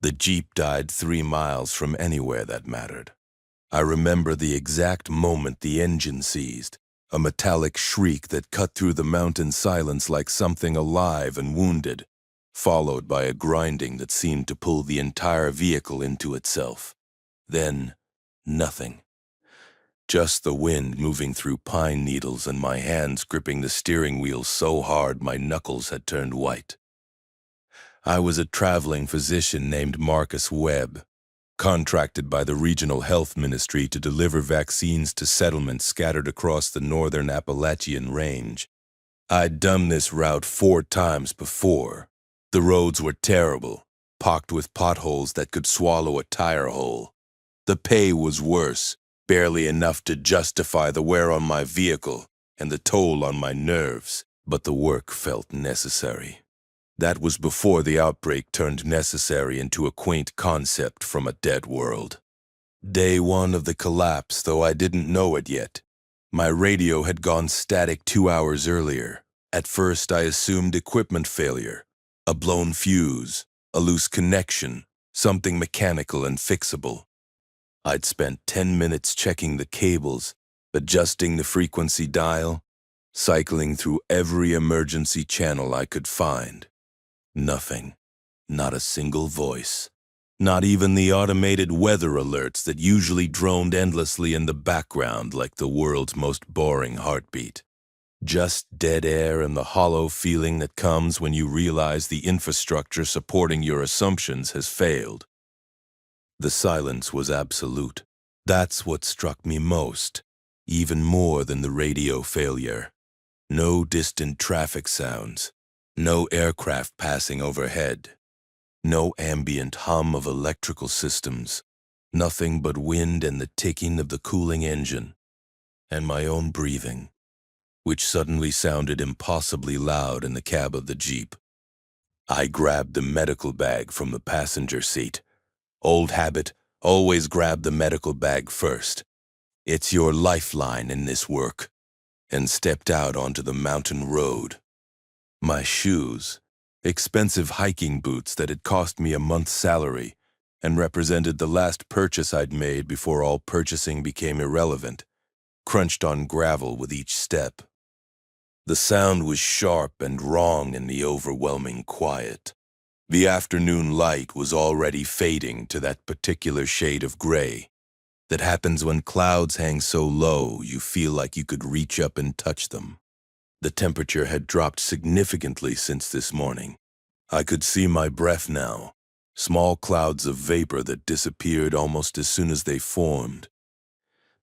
The Jeep died 3 miles from anywhere that mattered. I remember the exact moment the engine seized, a metallic shriek that cut through the mountain silence like something alive and wounded, followed by a grinding that seemed to pull the entire vehicle into itself. Then, nothing. Just the wind moving through pine needles and my hands gripping the steering wheel so hard my knuckles had turned white. I was a traveling physician named Marcus Webb, contracted by the Regional Health Ministry to deliver vaccines to settlements scattered across the northern Appalachian Range. I'd done this route 4 times before. The roads were terrible, pocked with potholes that could swallow a tire hole. The pay was worse, barely enough to justify the wear on my vehicle and the toll on my nerves, but the work felt necessary. That was before the outbreak turned necessary into a quaint concept from a dead world. Day 1 of the collapse, though I didn't know it yet. My radio had gone static 2 hours earlier. At first I assumed equipment failure, a blown fuse, a loose connection, something mechanical and fixable. I'd spent 10 minutes checking the cables, adjusting the frequency dial, cycling through every emergency channel I could find. Nothing. Not a single voice. Not even the automated weather alerts that usually droned endlessly in the background like the world's most boring heartbeat. Just dead air and the hollow feeling that comes when you realize the infrastructure supporting your assumptions has failed. The silence was absolute. That's what struck me most, even more than the radio failure. No distant traffic sounds. No aircraft passing overhead. No ambient hum of electrical systems. Nothing but wind and the ticking of the cooling engine. And my own breathing, which suddenly sounded impossibly loud in the cab of the Jeep. I grabbed the medical bag from the passenger seat. Old habit, always grab the medical bag first. It's your lifeline in this work. And stepped out onto the mountain road. My shoes, expensive hiking boots that had cost me a month's salary and represented the last purchase I'd made before all purchasing became irrelevant, crunched on gravel with each step. The sound was sharp and wrong in the overwhelming quiet. The afternoon light was already fading to that particular shade of gray that happens when clouds hang so low you feel like you could reach up and touch them. The temperature had dropped significantly since this morning. I could see my breath now, small clouds of vapor that disappeared almost as soon as they formed.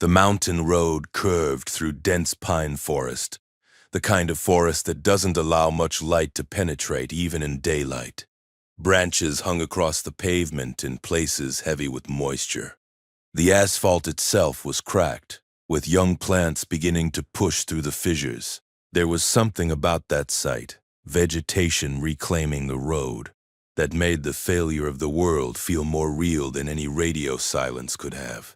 The mountain road curved through dense pine forest, the kind of forest that doesn't allow much light to penetrate even in daylight. Branches hung across the pavement in places heavy with moisture. The asphalt itself was cracked, with young plants beginning to push through the fissures. There was something about that sight, vegetation reclaiming the road, that made the failure of the world feel more real than any radio silence could have.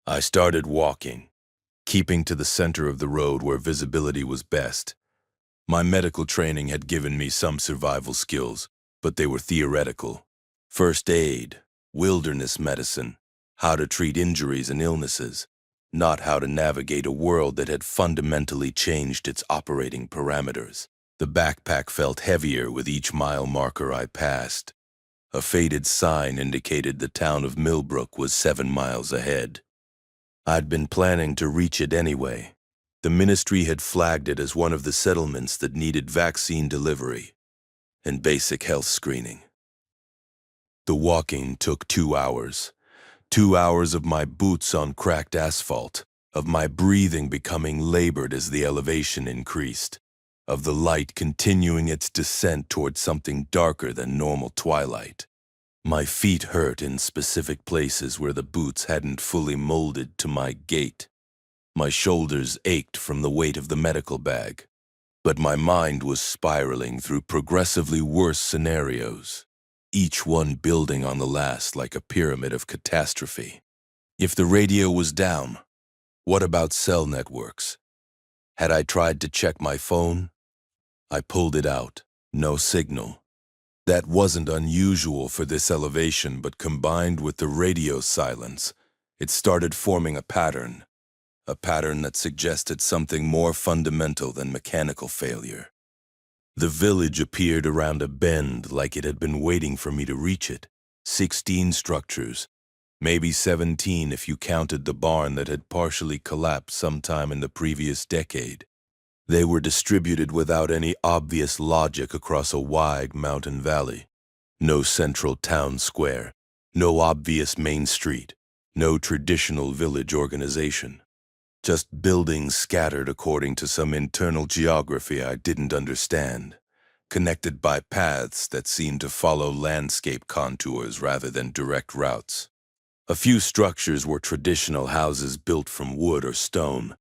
I started walking, keeping to the center of the road where visibility was best. My medical training had given me some survival skills, but they were theoretical. First aid, wilderness medicine, how to treat injuries and illnesses. Not how to navigate a world that had fundamentally changed its operating parameters. The backpack felt heavier with each mile marker I passed. A faded sign indicated the town of Millbrook was 7 miles ahead. I'd been planning to reach it anyway. The ministry had flagged it as one of the settlements that needed vaccine delivery and basic health screening. The walking took 2 hours. 2 hours of my boots on cracked asphalt, of my breathing becoming labored as the elevation increased, of the light continuing its descent toward something darker than normal twilight. My feet hurt in specific places where the boots hadn't fully molded to my gait. My shoulders ached from the weight of the medical bag, but my mind was spiraling through progressively worse scenarios, each one building on the last like a pyramid of catastrophe. If the radio was down, what about cell networks? Had I tried to check my phone? I pulled it out. No signal. That wasn't unusual for this elevation, but combined with the radio silence, it started forming a pattern that suggested something more fundamental than mechanical failure. The village appeared around a bend like it had been waiting for me to reach it. 16 structures, maybe 17 if you counted the barn that had partially collapsed sometime in the previous decade. They were distributed without any obvious logic across a wide mountain valley. No central town square, no obvious main street, no traditional village organization. Just buildings scattered according to some internal geography I didn't understand, connected by paths that seemed to follow landscape contours rather than direct routes. A few structures were traditional houses built from wood or stone.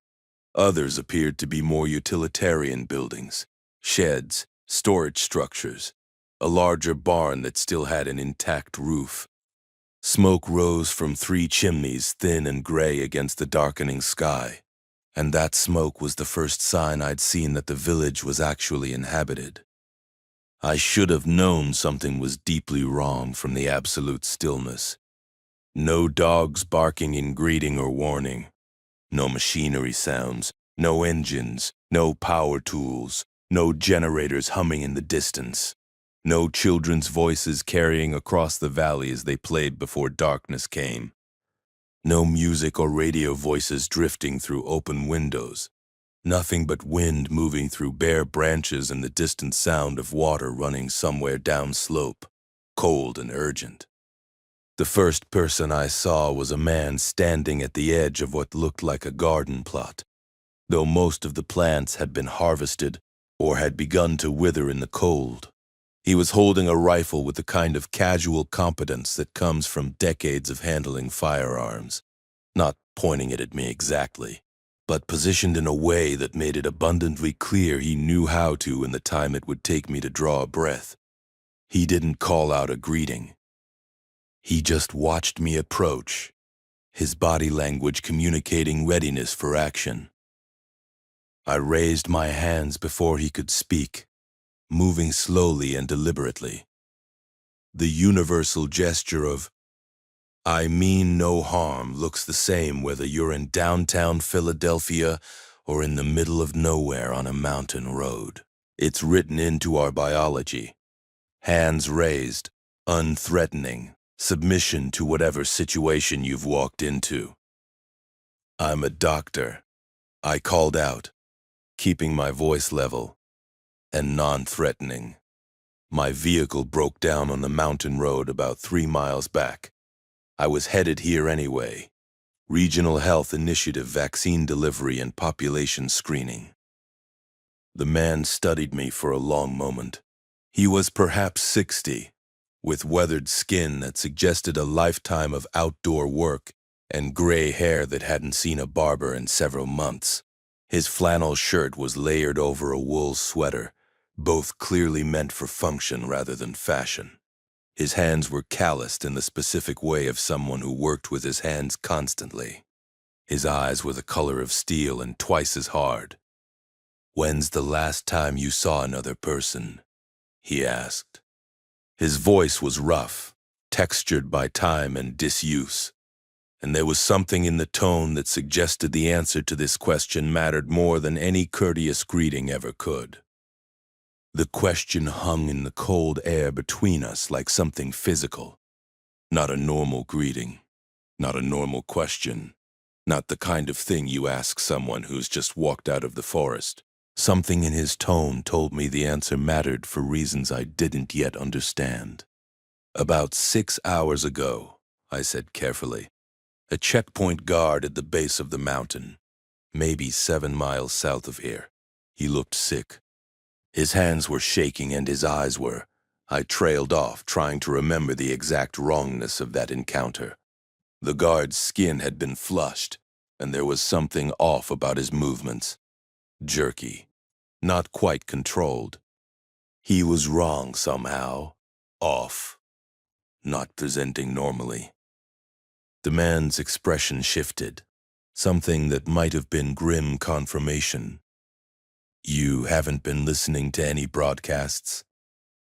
Others appeared to be more utilitarian buildings, sheds, storage structures, a larger barn that still had an intact roof. Smoke rose from 3 chimneys, thin and gray against the darkening sky, and that smoke was the first sign I'd seen that the village was actually inhabited. I should have known something was deeply wrong from the absolute stillness. No dogs barking in greeting or warning. No machinery sounds, no engines, no power tools, no generators humming in the distance. No children's voices carrying across the valley as they played before darkness came. No music or radio voices drifting through open windows. Nothing but wind moving through bare branches and the distant sound of water running somewhere downslope, cold and urgent. The first person I saw was a man standing at the edge of what looked like a garden plot, though most of the plants had been harvested or had begun to wither in the cold. He was holding a rifle with the kind of casual competence that comes from decades of handling firearms, not pointing it at me exactly, but positioned in a way that made it abundantly clear he knew how to in the time it would take me to draw a breath. He didn't call out a greeting. He just watched me approach, his body language communicating readiness for action. I raised my hands before he could speak, moving slowly and deliberately. The universal gesture of, "I mean no harm," looks the same whether you're in downtown Philadelphia or in the middle of nowhere on a mountain road. It's written into our biology. Hands raised, unthreatening, submission to whatever situation you've walked into. "I'm a doctor," I called out, keeping my voice level and non-threatening. My vehicle broke down on the mountain road about 3 miles back. I was headed here anyway. Regional Health Initiative vaccine delivery and population screening. The man studied me for a long moment. He was perhaps 60, with weathered skin that suggested a lifetime of outdoor work and gray hair that hadn't seen a barber in several months. His flannel shirt was layered over a wool sweater, both clearly meant for function rather than fashion. His hands were calloused in the specific way of someone who worked with his hands constantly. His eyes were the color of steel and twice as hard. "When's the last time you saw another person?" he asked. His voice was rough, textured by time and disuse, and there was something in the tone that suggested the answer to this question mattered more than any courteous greeting ever could. The question hung in the cold air between us like something physical, not a normal greeting, not a normal question, not the kind of thing you ask someone who's just walked out of the forest. Something in his tone told me the answer mattered for reasons I didn't yet understand. "About 6 hours ago," I said carefully. "A checkpoint guard at the base of the mountain, maybe 7 miles south of here. He looked sick. His hands were shaking and his eyes were." I trailed off, trying to remember the exact wrongness of that encounter. The guard's skin had been flushed, and there was something off about his movements. Jerky, not quite controlled. He was wrong somehow, off, not presenting normally. The man's expression shifted, something that might have been grim confirmation. "You haven't been listening to any broadcasts?"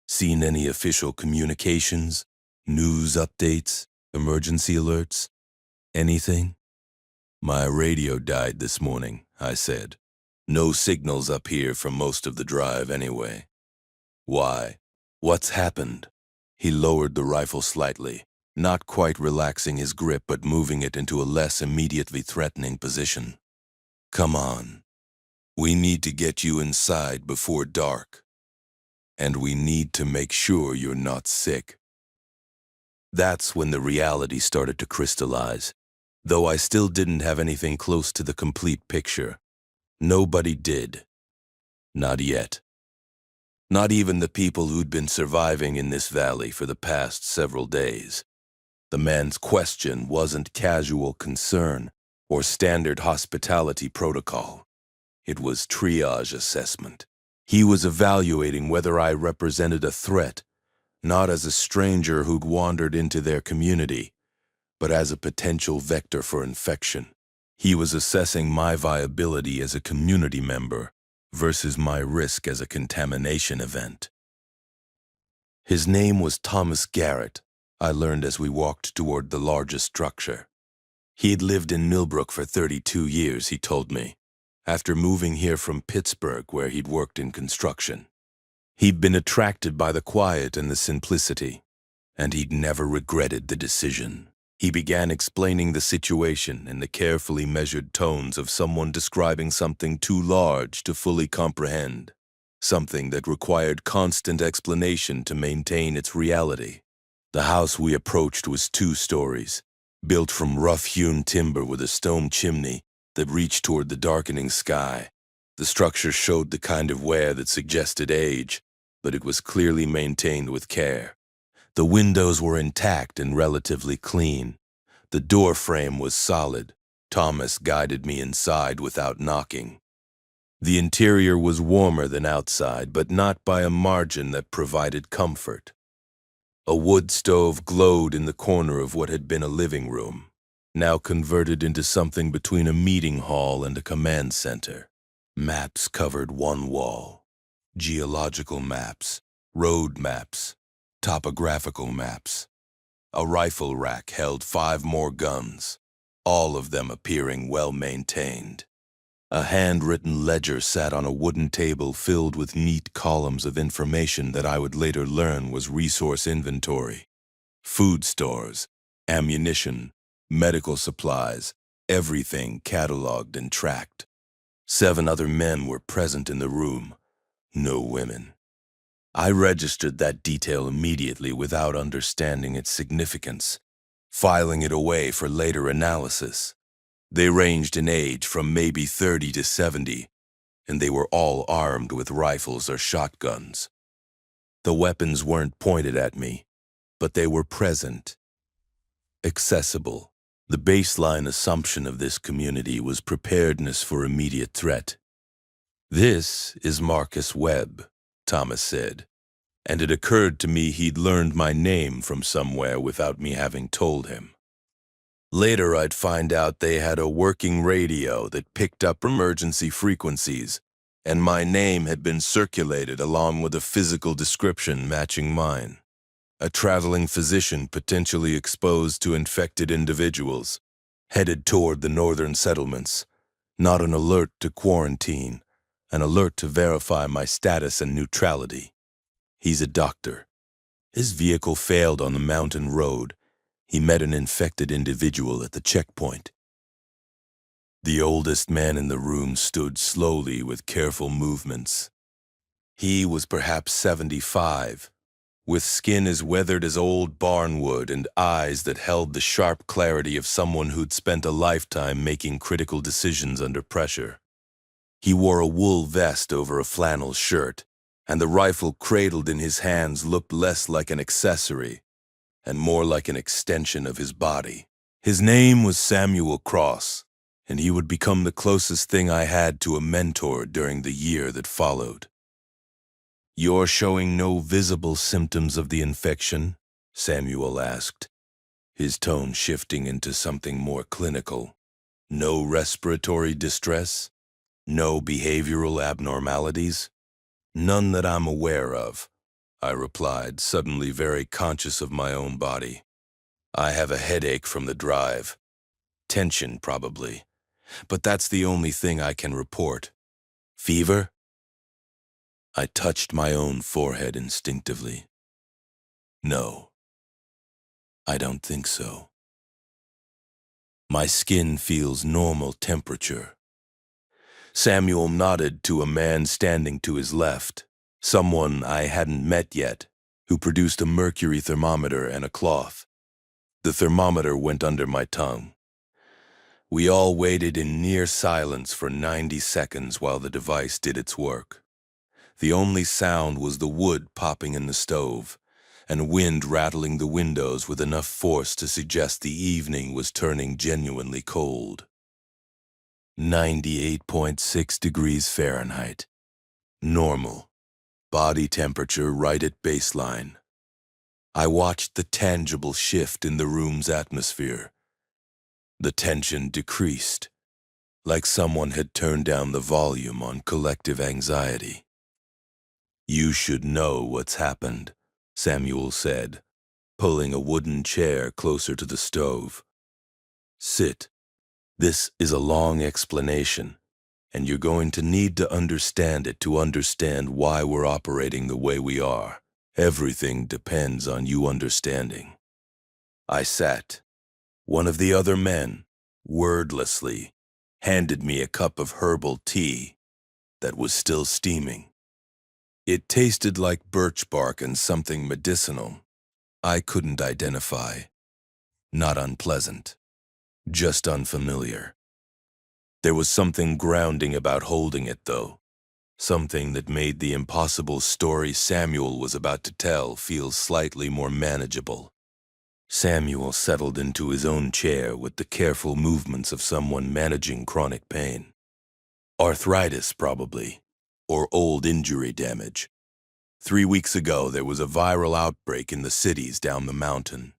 Seen any official communications, news updates, emergency alerts, anything? My radio died this morning, I said. No signals up here for most of the drive anyway. Why? What's happened? He lowered the rifle slightly, not quite relaxing his grip but moving it into a less immediately threatening position. Come on. We need to get you inside before dark. And we need to make sure you're not sick. That's when the reality started to crystallize, though I still didn't have anything close to the complete picture. Nobody did. Not yet. Not even the people who'd been surviving in this valley for the past several days. The man's question wasn't casual concern or standard hospitality protocol. It was triage assessment. He was evaluating whether I represented a threat, not as a stranger who'd wandered into their community, but as a potential vector for infection. He was assessing my viability as a community member versus my risk as a contamination event. His name was Thomas Garrett, I learned as we walked toward the largest structure. He'd lived in Millbrook for 32 years, he told me, after moving here from Pittsburgh where he'd worked in construction. He'd been attracted by the quiet and the simplicity, and he'd never regretted the decision. He began explaining the situation in the carefully measured tones of someone describing something too large to fully comprehend, something that required constant explanation to maintain its reality. The house we approached was 2 stories, built from rough-hewn timber with a stone chimney that reached toward the darkening sky. The structure showed the kind of wear that suggested age, but it was clearly maintained with care. The windows were intact and relatively clean. The door frame was solid. Thomas guided me inside without knocking. The interior was warmer than outside, but not by a margin that provided comfort. A wood stove glowed in the corner of what had been a living room, now converted into something between a meeting hall and a command center. Maps covered one wall. Geological maps, road maps, topographical maps. A rifle rack held 5 more guns, all of them appearing well-maintained. A handwritten ledger sat on a wooden table filled with neat columns of information that I would later learn was resource inventory. Food stores, ammunition, medical supplies, everything cataloged and tracked. 7 other men were present in the room, no women. I registered that detail immediately without understanding its significance, filing it away for later analysis. They ranged in age from maybe 30 to 70, and they were all armed with rifles or shotguns. The weapons weren't pointed at me, but they were present, accessible. The baseline assumption of this community was preparedness for immediate threat. This is Marcus Webb, Thomas said, and it occurred to me he'd learned my name from somewhere without me having told him. Later, I'd find out they had a working radio that picked up emergency frequencies, and my name had been circulated along with a physical description matching mine. A traveling physician potentially exposed to infected individuals, headed toward the northern settlements. Not an alert to quarantine, an alert to verify my status and neutrality. He's a doctor. His vehicle failed on the mountain road. He met an infected individual at the checkpoint. The oldest man in the room stood slowly with careful movements. He was perhaps 75, with skin as weathered as old barnwood and eyes that held the sharp clarity of someone who'd spent a lifetime making critical decisions under pressure. He wore a wool vest over a flannel shirt, and the rifle cradled in his hands looked less like an accessory and more like an extension of his body. His name was Samuel Cross, and he would become the closest thing I had to a mentor during the year that followed. "You're showing no visible symptoms of the infection?" Samuel asked, his tone shifting into something more clinical. "No respiratory distress? No behavioral abnormalities?" "None that I'm aware of," I replied, suddenly very conscious of my own body. I have a headache from the drive. Tension, probably. But that's the only thing I can report. Fever? I touched my own forehead instinctively. No, I don't think so. My skin feels normal temperature. Samuel nodded to a man standing to his left, someone I hadn't met yet, who produced a mercury thermometer and a cloth. The thermometer went under my tongue. We all waited in near silence for 90 seconds while the device did its work. The only sound was the wood popping in the stove, and wind rattling the windows with enough force to suggest the evening was turning genuinely cold. 98.6 degrees Fahrenheit. Normal. Body temperature right at baseline. I watched the tangible shift in the room's atmosphere. The tension decreased, like someone had turned down the volume on collective anxiety. You should know what's happened, Samuel said, pulling a wooden chair closer to the stove. Sit. This is a long explanation, and you're going to need to understand it to understand why we're operating the way we are. Everything depends on you understanding. I sat. One of the other men, wordlessly, handed me a cup of herbal tea that was still steaming. It tasted like birch bark and something medicinal. I couldn't identify. Not unpleasant, just unfamiliar. There was something grounding about holding it, though. Something that made the impossible story Samuel was about to tell feel slightly more manageable. Samuel settled into his own chair with the careful movements of someone managing chronic pain. Arthritis, probably, or old injury damage. 3 weeks ago, there was a viral outbreak in the cities down the mountain.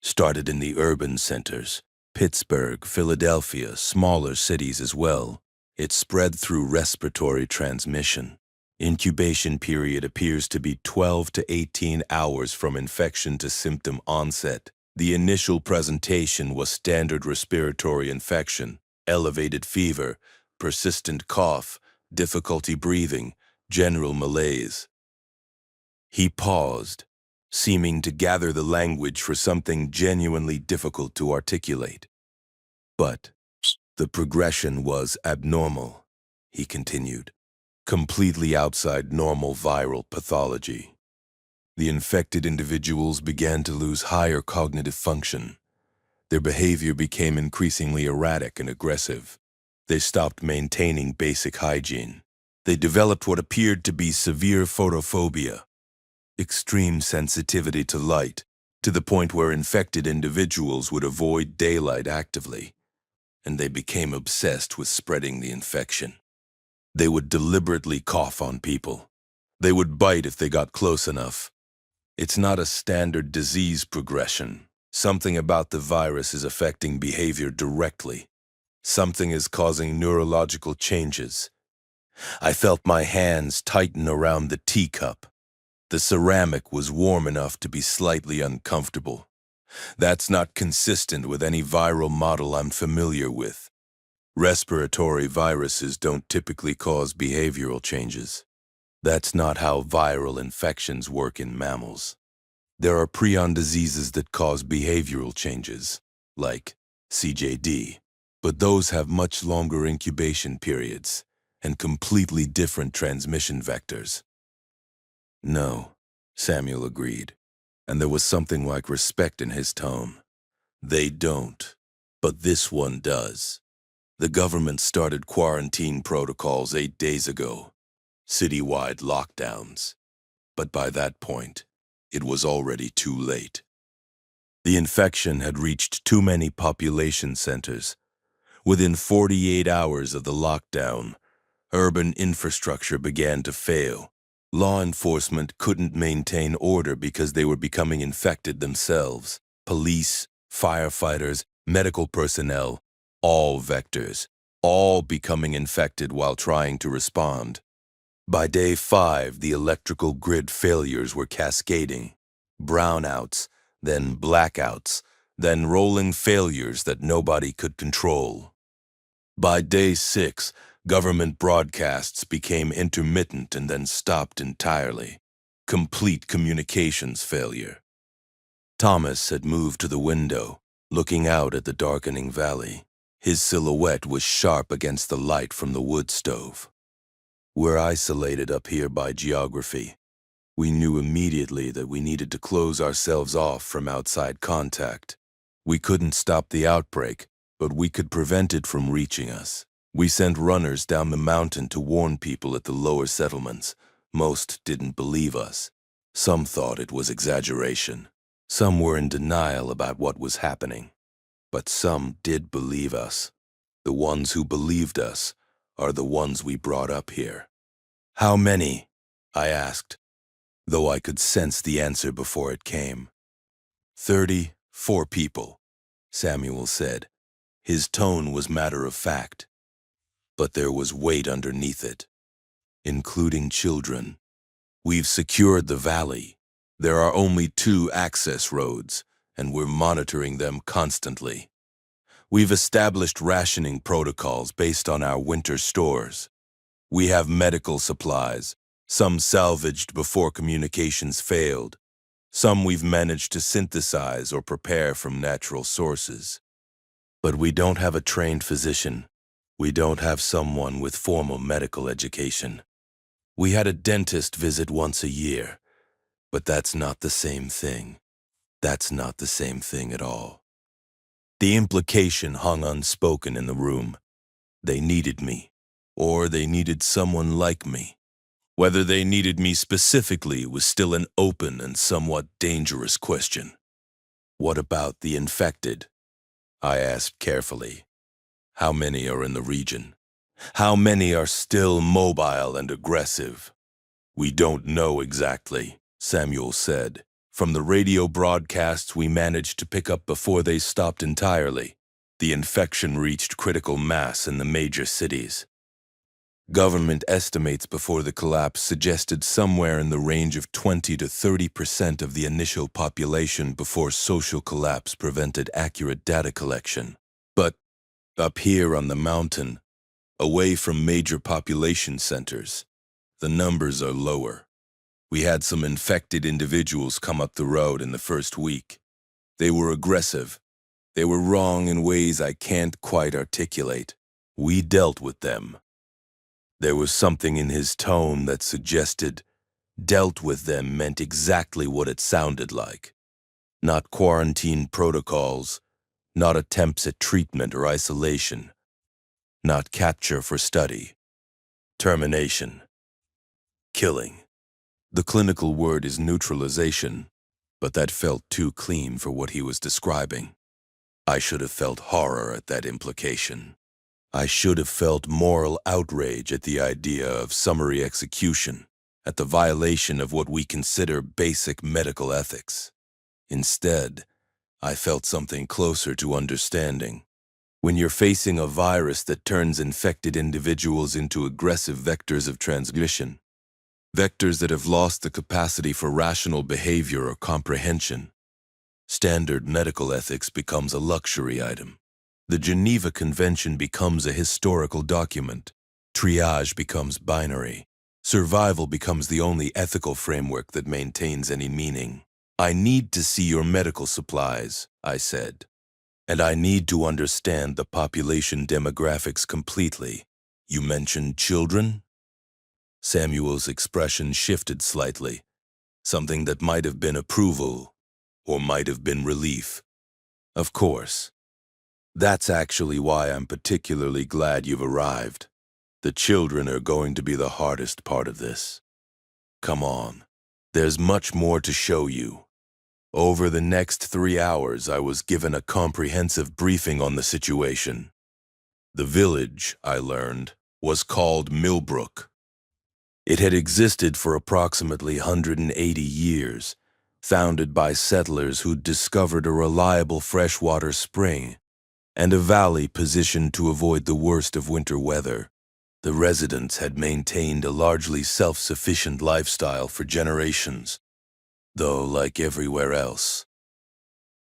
Started in the urban centers, Pittsburgh, Philadelphia, smaller cities as well. It spread through respiratory transmission. Incubation period appears to be 12 to 18 hours from infection to symptom onset. The initial presentation was standard respiratory infection, elevated fever, persistent cough, difficulty breathing, general malaise. He paused, seeming to gather the language for something genuinely difficult to articulate. But the progression was abnormal, he continued, completely outside normal viral pathology. The infected individuals began to lose higher cognitive function. Their behavior became increasingly erratic and aggressive. They stopped maintaining basic hygiene. They developed what appeared to be severe photophobia, extreme sensitivity to light, to the point where infected individuals would avoid daylight actively, and they became obsessed with spreading the infection. They would deliberately cough on people. They would bite if they got close enough. It's not a standard disease progression. Something about the virus is affecting behavior directly. Something is causing neurological changes. I felt my hands tighten around the teacup. The ceramic was warm enough to be slightly uncomfortable. That's not consistent with any viral model I'm familiar with. Respiratory viruses don't typically cause behavioral changes. That's not how viral infections work in mammals. There are prion diseases that cause behavioral changes, like CJD, but those have much longer incubation periods and completely different transmission vectors. No, Samuel agreed, and there was something like respect in his tone. They don't, but this one does. The government started quarantine protocols 8 days ago, citywide lockdowns. But by that point, it was already too late. The infection had reached too many population centers. Within 48 hours of the lockdown, urban infrastructure began to fail. Law enforcement couldn't maintain order because they were becoming infected themselves. Police, firefighters, medical personnel, all vectors, all becoming infected while trying to respond. By day 5, the electrical grid failures were cascading. Brownouts, then blackouts, then rolling failures that nobody could control. By day 6, government broadcasts became intermittent and then stopped entirely. Complete communications failure. Thomas had moved to the window, looking out at the darkening valley. His silhouette was sharp against the light from the wood stove. We're isolated up here by geography. We knew immediately that we needed to close ourselves off from outside contact. We couldn't stop the outbreak, but we could prevent it from reaching us. We sent runners down the mountain to warn people at the lower settlements. Most didn't believe us. Some thought it was exaggeration. Some were in denial about what was happening. But some did believe us. The ones who believed us are the ones we brought up here. How many? I asked, though I could sense the answer before it came. 34 people, Samuel said. His tone was matter-of-fact, but there was weight underneath it, including children. We've secured the valley. There are only 2 access roads, and we're monitoring them constantly. We've established rationing protocols based on our winter stores. We have medical supplies, some salvaged before communications failed. Some we've managed to synthesize or prepare from natural sources. But we don't have a trained physician. We don't have someone with formal medical education. We had a dentist visit once a year, but that's not the same thing. That's not the same thing at all. The implication hung unspoken in the room. They needed me, or they needed someone like me. Whether they needed me specifically was still an open and somewhat dangerous question. What about the infected? I asked carefully. How many are in the region? How many are still mobile and aggressive? We don't know exactly, Samuel said. From the radio broadcasts we managed to pick up before they stopped entirely, the infection reached critical mass in the major cities. Government estimates before the collapse suggested somewhere in the range of 20 to 30% of the initial population before social collapse prevented accurate data collection. But up here on the mountain, away from major population centers, the numbers are lower. We had some infected individuals come up the road in the first week. They were aggressive. They were wrong in ways I can't quite articulate. We dealt with them. There was something in his tone that suggested dealt with them meant exactly what it sounded like. Not quarantine protocols, not attempts at treatment or isolation, not capture for study, termination, killing. The clinical word is neutralization, but that felt too clean for what he was describing. I should have felt horror at that implication. I should have felt moral outrage at the idea of summary execution, at the violation of what we consider basic medical ethics. Instead, I felt something closer to understanding. When you're facing a virus that turns infected individuals into aggressive vectors of transmission, vectors that have lost the capacity for rational behavior or comprehension, standard medical ethics becomes a luxury item. The Geneva Convention becomes a historical document. Triage becomes binary. Survival becomes the only ethical framework that maintains any meaning. I need to see your medical supplies, I said. And I need to understand the population demographics completely. You mentioned children? Samuel's expression shifted slightly, something that might have been approval or might have been relief. Of course. That's actually why I'm particularly glad you've arrived. The children are going to be the hardest part of this. Come on. There's much more to show you. Over the next 3 hours, I was given a comprehensive briefing on the situation. The village, I learned, was called Millbrook. It had existed for approximately 180 years, founded by settlers who'd discovered a reliable freshwater spring and a valley positioned to avoid the worst of winter weather. The residents had maintained a largely self-sufficient lifestyle for generations, though, like everywhere else,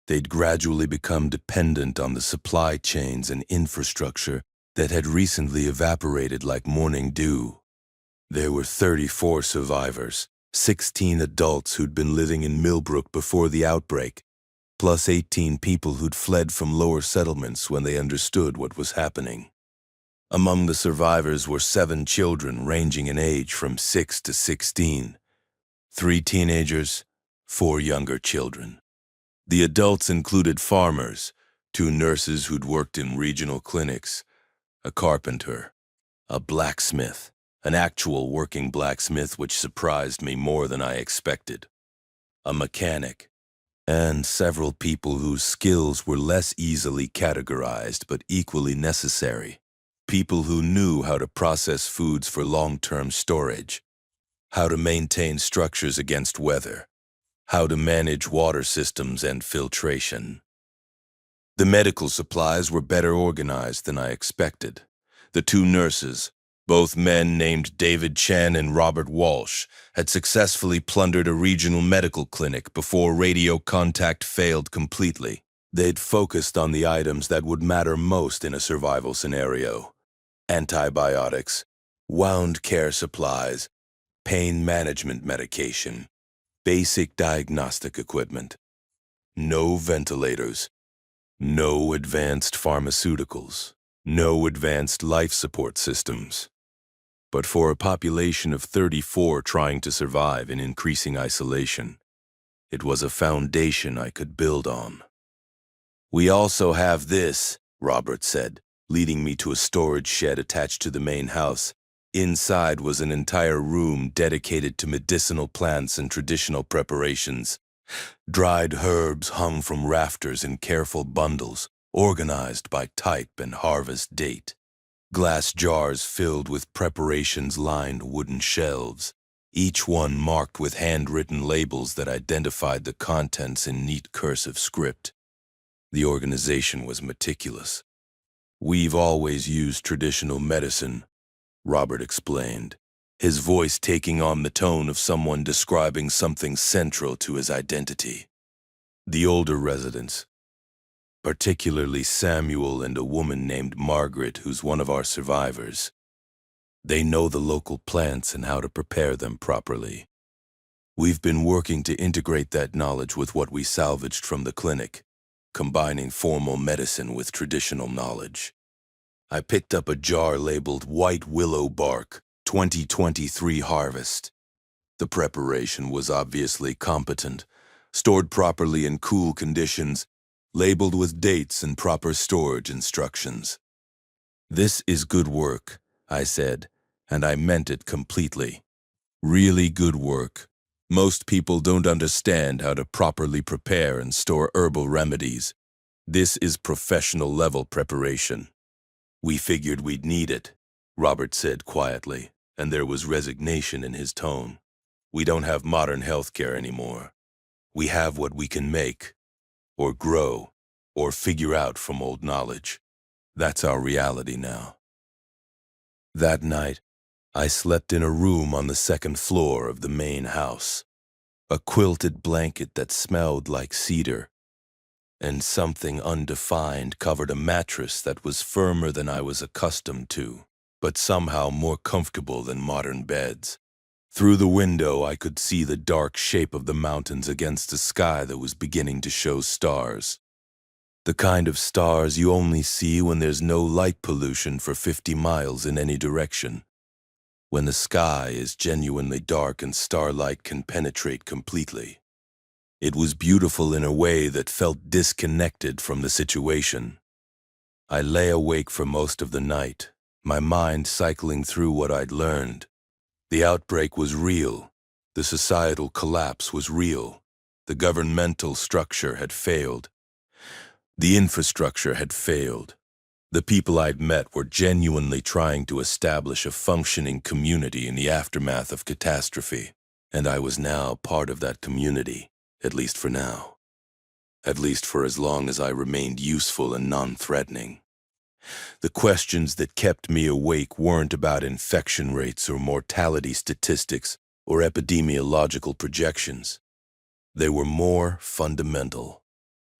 they'd gradually become dependent on the supply chains and infrastructure that had recently evaporated like morning dew. There were 34 survivors, 16 adults who'd been living in Millbrook before the outbreak, plus 18 people who'd fled from lower settlements when they understood what was happening. Among the survivors were 7 children ranging in age from 6 to 16, 3 teenagers, 4 younger children. The adults included farmers, 2 nurses who'd worked in regional clinics, a carpenter, a blacksmith, an actual working blacksmith which surprised me more than I expected, a mechanic, and several people whose skills were less easily categorized but equally necessary. People who knew how to process foods for long-term storage, how to maintain structures against weather, how to manage water systems and filtration. The medical supplies were better organized than I expected. The 2 nurses, both men named David Chan and Robert Walsh, had successfully plundered a regional medical clinic before radio contact failed completely. They'd focused on the items that would matter most in a survival scenario: antibiotics, wound care supplies, pain management medication, basic diagnostic equipment. No ventilators, no advanced pharmaceuticals, no advanced life support systems. But for a population of 34 trying to survive in increasing isolation, it was a foundation I could build on. "We also have this," Robert said, leading me to a storage shed attached to the main house. Inside was an entire room dedicated to medicinal plants and traditional preparations. Dried herbs hung from rafters in careful bundles, organized by type and harvest date. Glass jars filled with preparations lined wooden shelves, each one marked with handwritten labels that identified the contents in neat cursive script. The organization was meticulous. "We've always used traditional medicine," Robert explained, his voice taking on the tone of someone describing something central to his identity. The older residents, particularly Samuel and a woman named Margaret, who's one of our survivors, they know the local plants and how to prepare them properly. We've been working to integrate that knowledge with what we salvaged from the clinic, combining formal medicine with traditional knowledge. I picked up a jar labeled White Willow Bark, 2023 Harvest. The preparation was obviously competent, stored properly in cool conditions, labeled with dates and proper storage instructions. "This is good work," I said, and I meant it completely. Really good work. Most people don't understand how to properly prepare and store herbal remedies. This is professional-level preparation. "We figured we'd need it," Robert said quietly, and there was resignation in his tone. "We don't have modern healthcare anymore. We have what we can make, or grow, or figure out from old knowledge. That's our reality now." That night, I slept in a room on the 2nd floor of the main house. A quilted blanket that smelled like cedar, and something undefined covered a mattress that was firmer than I was accustomed to, but somehow more comfortable than modern beds. Through the window, I could see the dark shape of the mountains against a sky that was beginning to show stars. The kind of stars you only see when there's no light pollution for 50 miles in any direction. When the sky is genuinely dark and starlight can penetrate completely. It was beautiful in a way that felt disconnected from the situation. I lay awake for most of the night, my mind cycling through what I'd learned. The outbreak was real. The societal collapse was real. The governmental structure had failed. The infrastructure had failed. The people I'd met were genuinely trying to establish a functioning community in the aftermath of catastrophe, and I was now part of that community, at least for now. At least for as long as I remained useful and non-threatening. The questions that kept me awake weren't about infection rates or mortality statistics or epidemiological projections. They were more fundamental.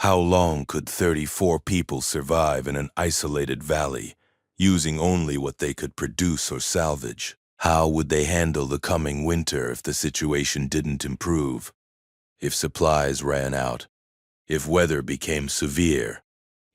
How long could 34 people survive in an isolated valley, using only what they could produce or salvage? How would they handle the coming winter if the situation didn't improve? If supplies ran out? If weather became severe?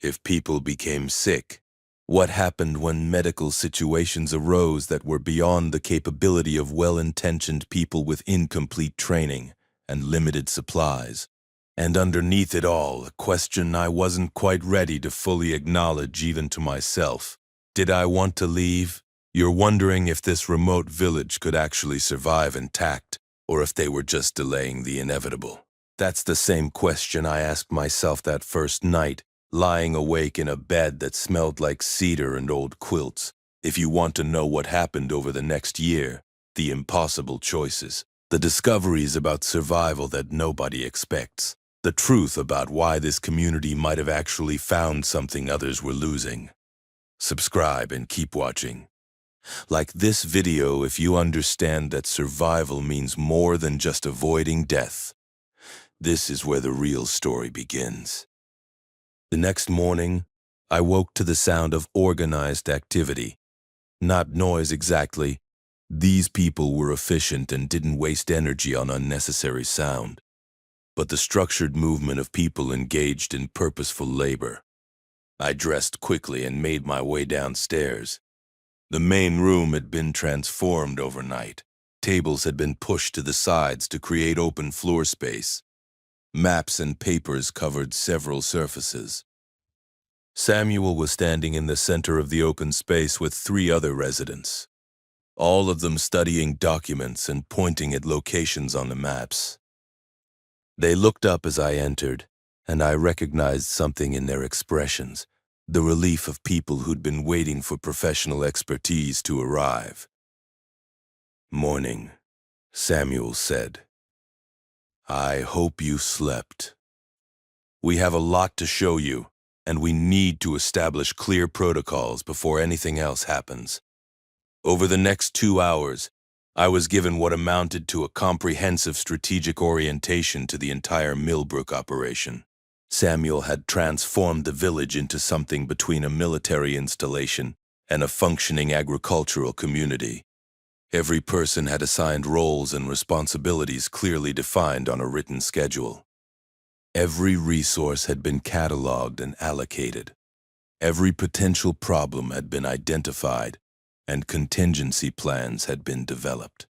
If people became sick? What happened when medical situations arose that were beyond the capability of well-intentioned people with incomplete training and limited supplies? And underneath it all, a question I wasn't quite ready to fully acknowledge even to myself. Did I want to leave? You're wondering if this remote village could actually survive intact, or if they were just delaying the inevitable. That's the same question I asked myself that first night, lying awake in a bed that smelled like cedar and old quilts. If you want to know what happened over the next year, the impossible choices, the discoveries about survival that nobody expects, the truth about why this community might have actually found something others were losing. Subscribe and keep watching. Like this video if you understand that survival means more than just avoiding death. This is where the real story begins. The next morning, I woke to the sound of organized activity. Not noise exactly. These people were efficient and didn't waste energy on unnecessary sound, but the structured movement of people engaged in purposeful labor. I dressed quickly and made my way downstairs. The main room had been transformed overnight. Tables had been pushed to the sides to create open floor space. Maps and papers covered several surfaces. Samuel was standing in the center of the open space with 3 other residents, all of them studying documents and pointing at locations on the maps. They looked up as I entered, and I recognized something in their expressions, the relief of people who'd been waiting for professional expertise to arrive. "Morning," Samuel said. "I hope you slept. We have a lot to show you, and we need to establish clear protocols before anything else happens." Over the next 2 hours, I was given what amounted to a comprehensive strategic orientation to the entire Millbrook operation. Samuel had transformed the village into something between a military installation and a functioning agricultural community. Every person had assigned roles and responsibilities clearly defined on a written schedule. Every resource had been cataloged and allocated. Every potential problem had been identified, and contingency plans had been developed.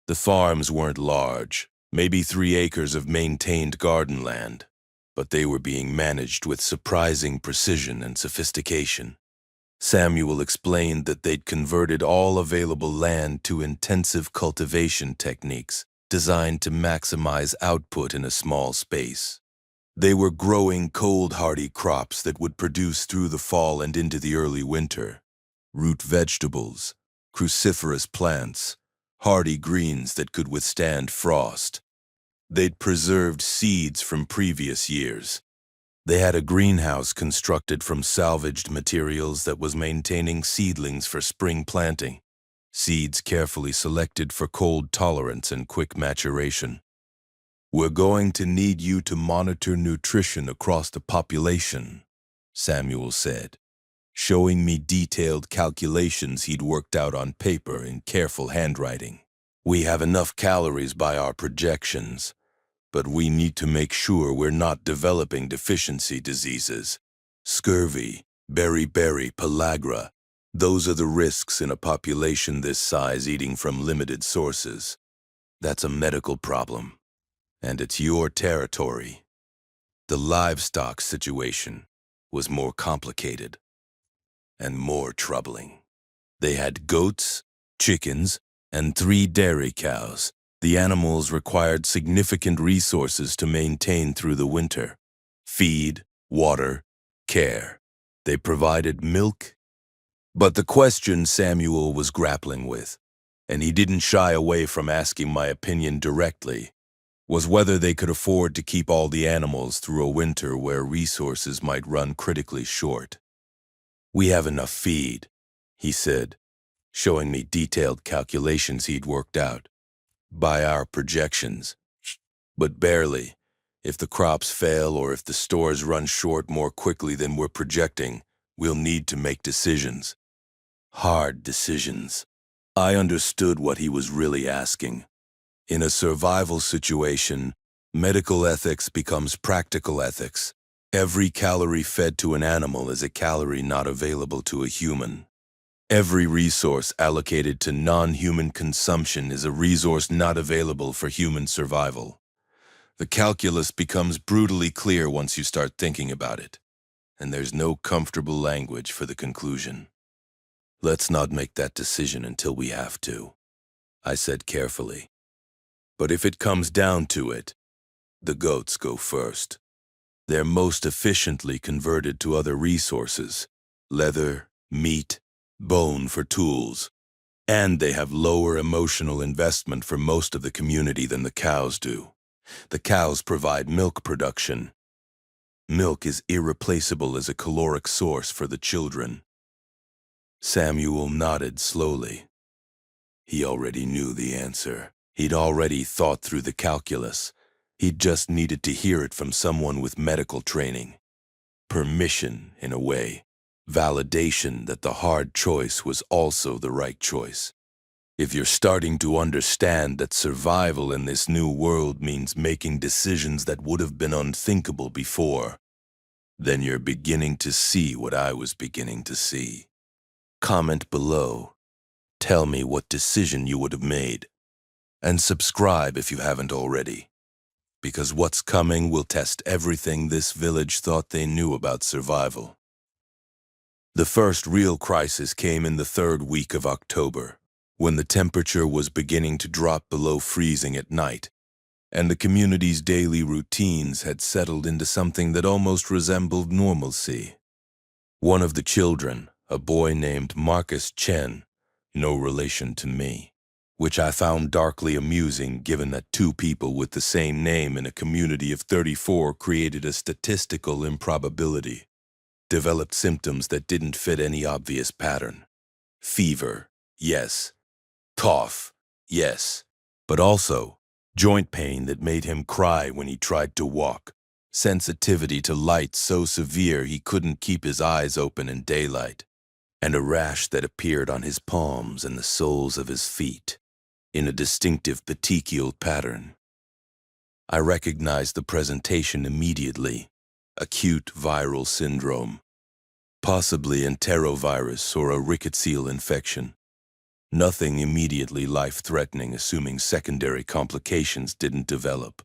The farms weren't large, maybe 3 acres of maintained garden land, but they were being managed with surprising precision and sophistication. Samuel explained that they'd converted all available land to intensive cultivation techniques designed to maximize output in a small space. They were growing cold-hardy crops that would produce through the fall and into the early winter. Root vegetables, cruciferous plants, hardy greens that could withstand frost. They'd preserved seeds from previous years. They had a greenhouse constructed from salvaged materials that was maintaining seedlings for spring planting, seeds carefully selected for cold tolerance and quick maturation. "We're going to need you to monitor nutrition across the population," Samuel said, showing me detailed calculations he'd worked out on paper in careful handwriting. "We have enough calories by our projections, but we need to make sure we're not developing deficiency diseases. Scurvy, beriberi, pellagra. Those are the risks in a population this size eating from limited sources. That's a medical problem, and it's your territory." The livestock situation was more complicated and more troubling. They had goats, chickens, and 3 dairy cows. The animals required significant resources to maintain through the winter: feed, water, care. They provided milk. But the question Samuel was grappling with, and he didn't shy away from asking my opinion directly, was whether they could afford to keep all the animals through a winter where resources might run critically short. "We have enough feed," he said, showing me detailed calculations he'd worked out. "By our projections. But barely. If the crops fail or if the stores run short more quickly than we're projecting, we'll need to make decisions. Hard decisions." I understood what he was really asking. In a survival situation, medical ethics becomes practical ethics. Every calorie fed to an animal is a calorie not available to a human. Every resource allocated to non-human consumption is a resource not available for human survival. The calculus becomes brutally clear once you start thinking about it, and there's no comfortable language for the conclusion. "Let's not make that decision until we have to," I said carefully. "But if it comes down to it, the goats go first. They're most efficiently converted to other resources: leather, meat, bone for tools. And they have lower emotional investment for most of the community than the cows do. The cows provide milk production. Milk is irreplaceable as a caloric source for the children." Samuel nodded slowly. He already knew the answer. He'd already thought through the calculus. He'd just needed to hear it from someone with medical training. Permission, in a way. Validation that the hard choice was also the right choice. If you're starting to understand that survival in this new world means making decisions that would have been unthinkable before, then you're beginning to see what I was beginning to see. Comment below. Tell me what decision you would have made. And subscribe if you haven't already. Because what's coming will test everything this village thought they knew about survival. The first real crisis came in the third week of October, when the temperature was beginning to drop below freezing at night, and the community's daily routines had settled into something that almost resembled normalcy. One of the children, a boy named Marcus Chen, no relation to me, which I found darkly amusing given that two people with the same name in a community of 34 created a statistical improbability, developed symptoms that didn't fit any obvious pattern. Fever, yes. Cough, yes. But also, joint pain that made him cry when he tried to walk, sensitivity to light so severe he couldn't keep his eyes open in daylight, and a rash that appeared on his palms and the soles of his feet, in a distinctive petechial pattern. I recognized the presentation immediately: acute viral syndrome, possibly enterovirus or a rickettsial infection. Nothing immediately life-threatening, assuming secondary complications didn't develop.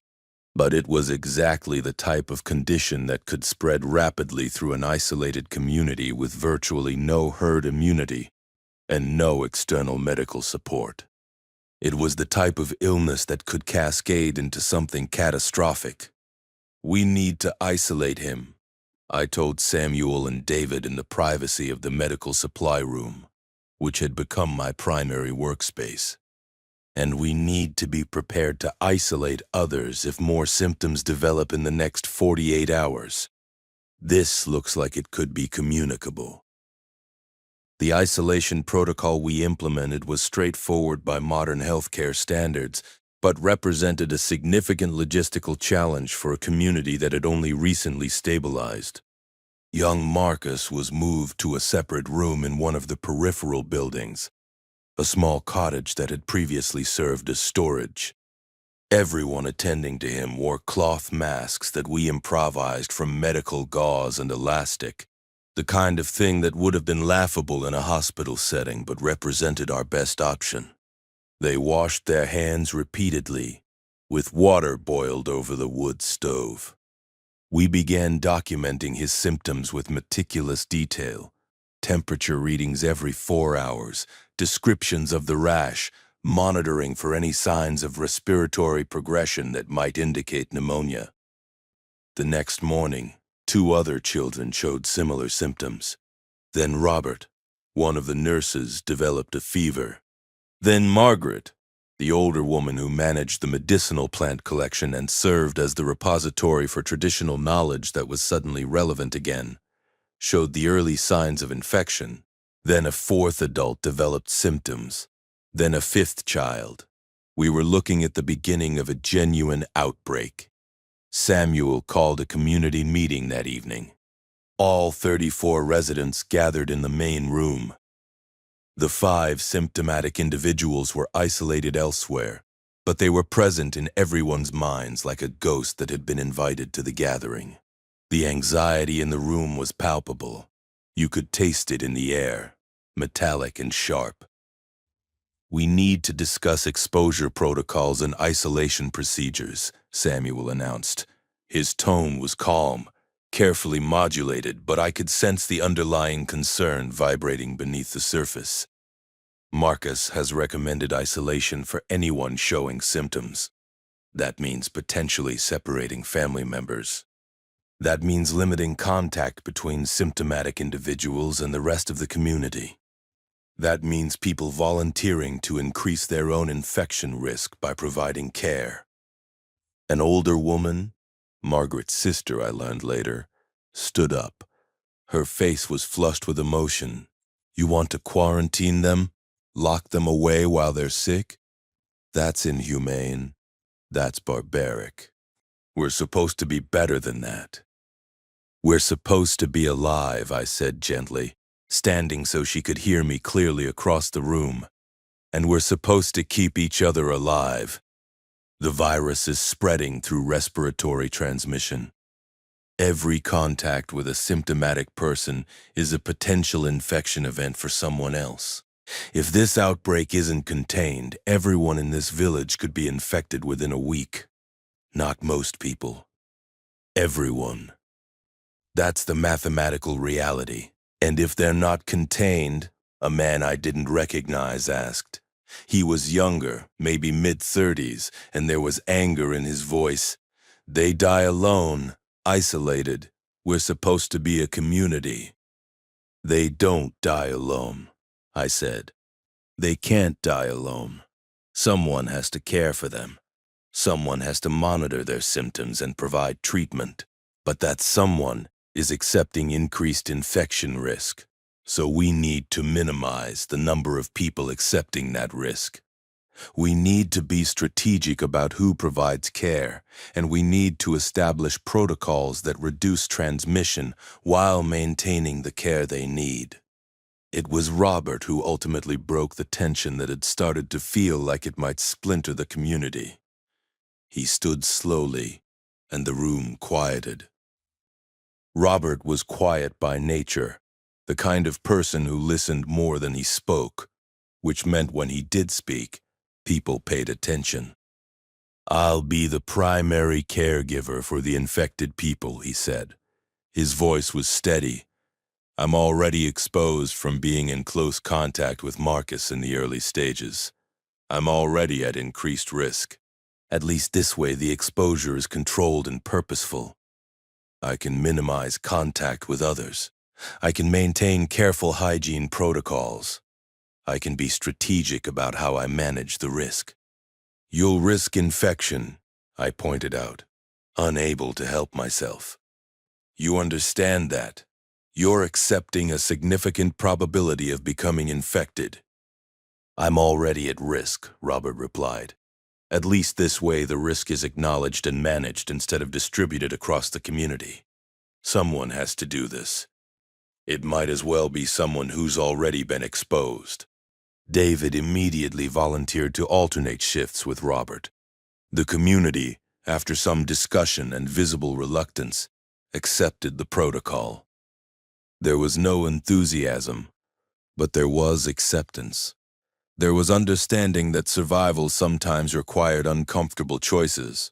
But it was exactly the type of condition that could spread rapidly through an isolated community with virtually no herd immunity and no external medical support. It was the type of illness that could cascade into something catastrophic. "We need to isolate him," I told Samuel and David in the privacy of the medical supply room, which had become my primary workspace. "And we need to be prepared to isolate others if more symptoms develop in the next 48 hours. This looks like it could be communicable." The isolation protocol we implemented was straightforward by modern healthcare standards, but represented a significant logistical challenge for a community that had only recently stabilized. Young Marcus was moved to a separate room in one of the peripheral buildings, a small cottage that had previously served as storage. Everyone attending to him wore cloth masks that we improvised from medical gauze and elastic, the kind of thing that would have been laughable in a hospital setting but represented our best option. They washed their hands repeatedly, with water boiled over the wood stove. We began documenting his symptoms with meticulous detail: temperature readings every 4 hours, descriptions of the rash, monitoring for any signs of respiratory progression that might indicate pneumonia. The next morning, 2 other children showed similar symptoms. Then Robert, one of the nurses, developed a fever. Then Margaret, the older woman who managed the medicinal plant collection and served as the repository for traditional knowledge that was suddenly relevant again, showed the early signs of infection. Then a fourth adult developed symptoms. Then a fifth child. We were looking at the beginning of a genuine outbreak. Samuel called a community meeting that evening. All 34 residents gathered in the main room. The 5 symptomatic individuals were isolated elsewhere, but they were present in everyone's minds like a ghost that had been invited to the gathering. The anxiety in the room was palpable. You could taste it in the air, metallic and sharp. "We need to discuss exposure protocols and isolation procedures," Samuel announced. His tone was calm, carefully modulated, but I could sense the underlying concern vibrating beneath the surface. "Marcus has recommended isolation for anyone showing symptoms. That means potentially separating family members. That means limiting contact between symptomatic individuals and the rest of the community. That means people volunteering to increase their own infection risk by providing care." An older woman, Margaret's sister I learned later, stood up. Her face was flushed with emotion. "You want to quarantine them? Lock them away while they're sick? That's inhumane. That's barbaric. We're supposed to be better than that." "We're supposed to be alive," I said gently, standing so she could hear me clearly across the room. "And we're supposed to keep each other alive. The virus is spreading through respiratory transmission. Every contact with a symptomatic person is a potential infection event for someone else. If this outbreak isn't contained, everyone in this village could be infected within a week. Not most people. Everyone. That's the mathematical reality. And if they're not contained," a man I didn't recognize asked. He was younger, maybe mid-30s, and there was anger in his voice. "They die alone, isolated. We're supposed to be a community." "They don't die alone," I said. "They can't die alone. Someone has to care for them. Someone has to monitor their symptoms and provide treatment. But that someone is accepting increased infection risk. So we need to minimize the number of people accepting that risk. We need to be strategic about who provides care, and we need to establish protocols that reduce transmission while maintaining the care they need." It was Robert who ultimately broke the tension that had started to feel like it might splinter the community. He stood slowly, and the room quieted. Robert was quiet by nature, the kind of person who listened more than he spoke, which meant when he did speak, people paid attention. "I'll be the primary caregiver for the infected people," he said. His voice was steady. "I'm already exposed from being in close contact with Marcus in the early stages. I'm already at increased risk. At least this way the exposure is controlled and purposeful. I can minimize contact with others. I can maintain careful hygiene protocols. I can be strategic about how I manage the risk." "You'll risk infection," I pointed out, unable to help myself. "You understand that. You're accepting a significant probability of becoming infected." "I'm already at risk," Robert replied. "At least this way the risk is acknowledged and managed instead of distributed across the community. Someone has to do this. It might as well be someone who's already been exposed." David immediately volunteered to alternate shifts with Robert. The community, after some discussion and visible reluctance, accepted the protocol. There was no enthusiasm, but there was acceptance. There was understanding that survival sometimes required uncomfortable choices.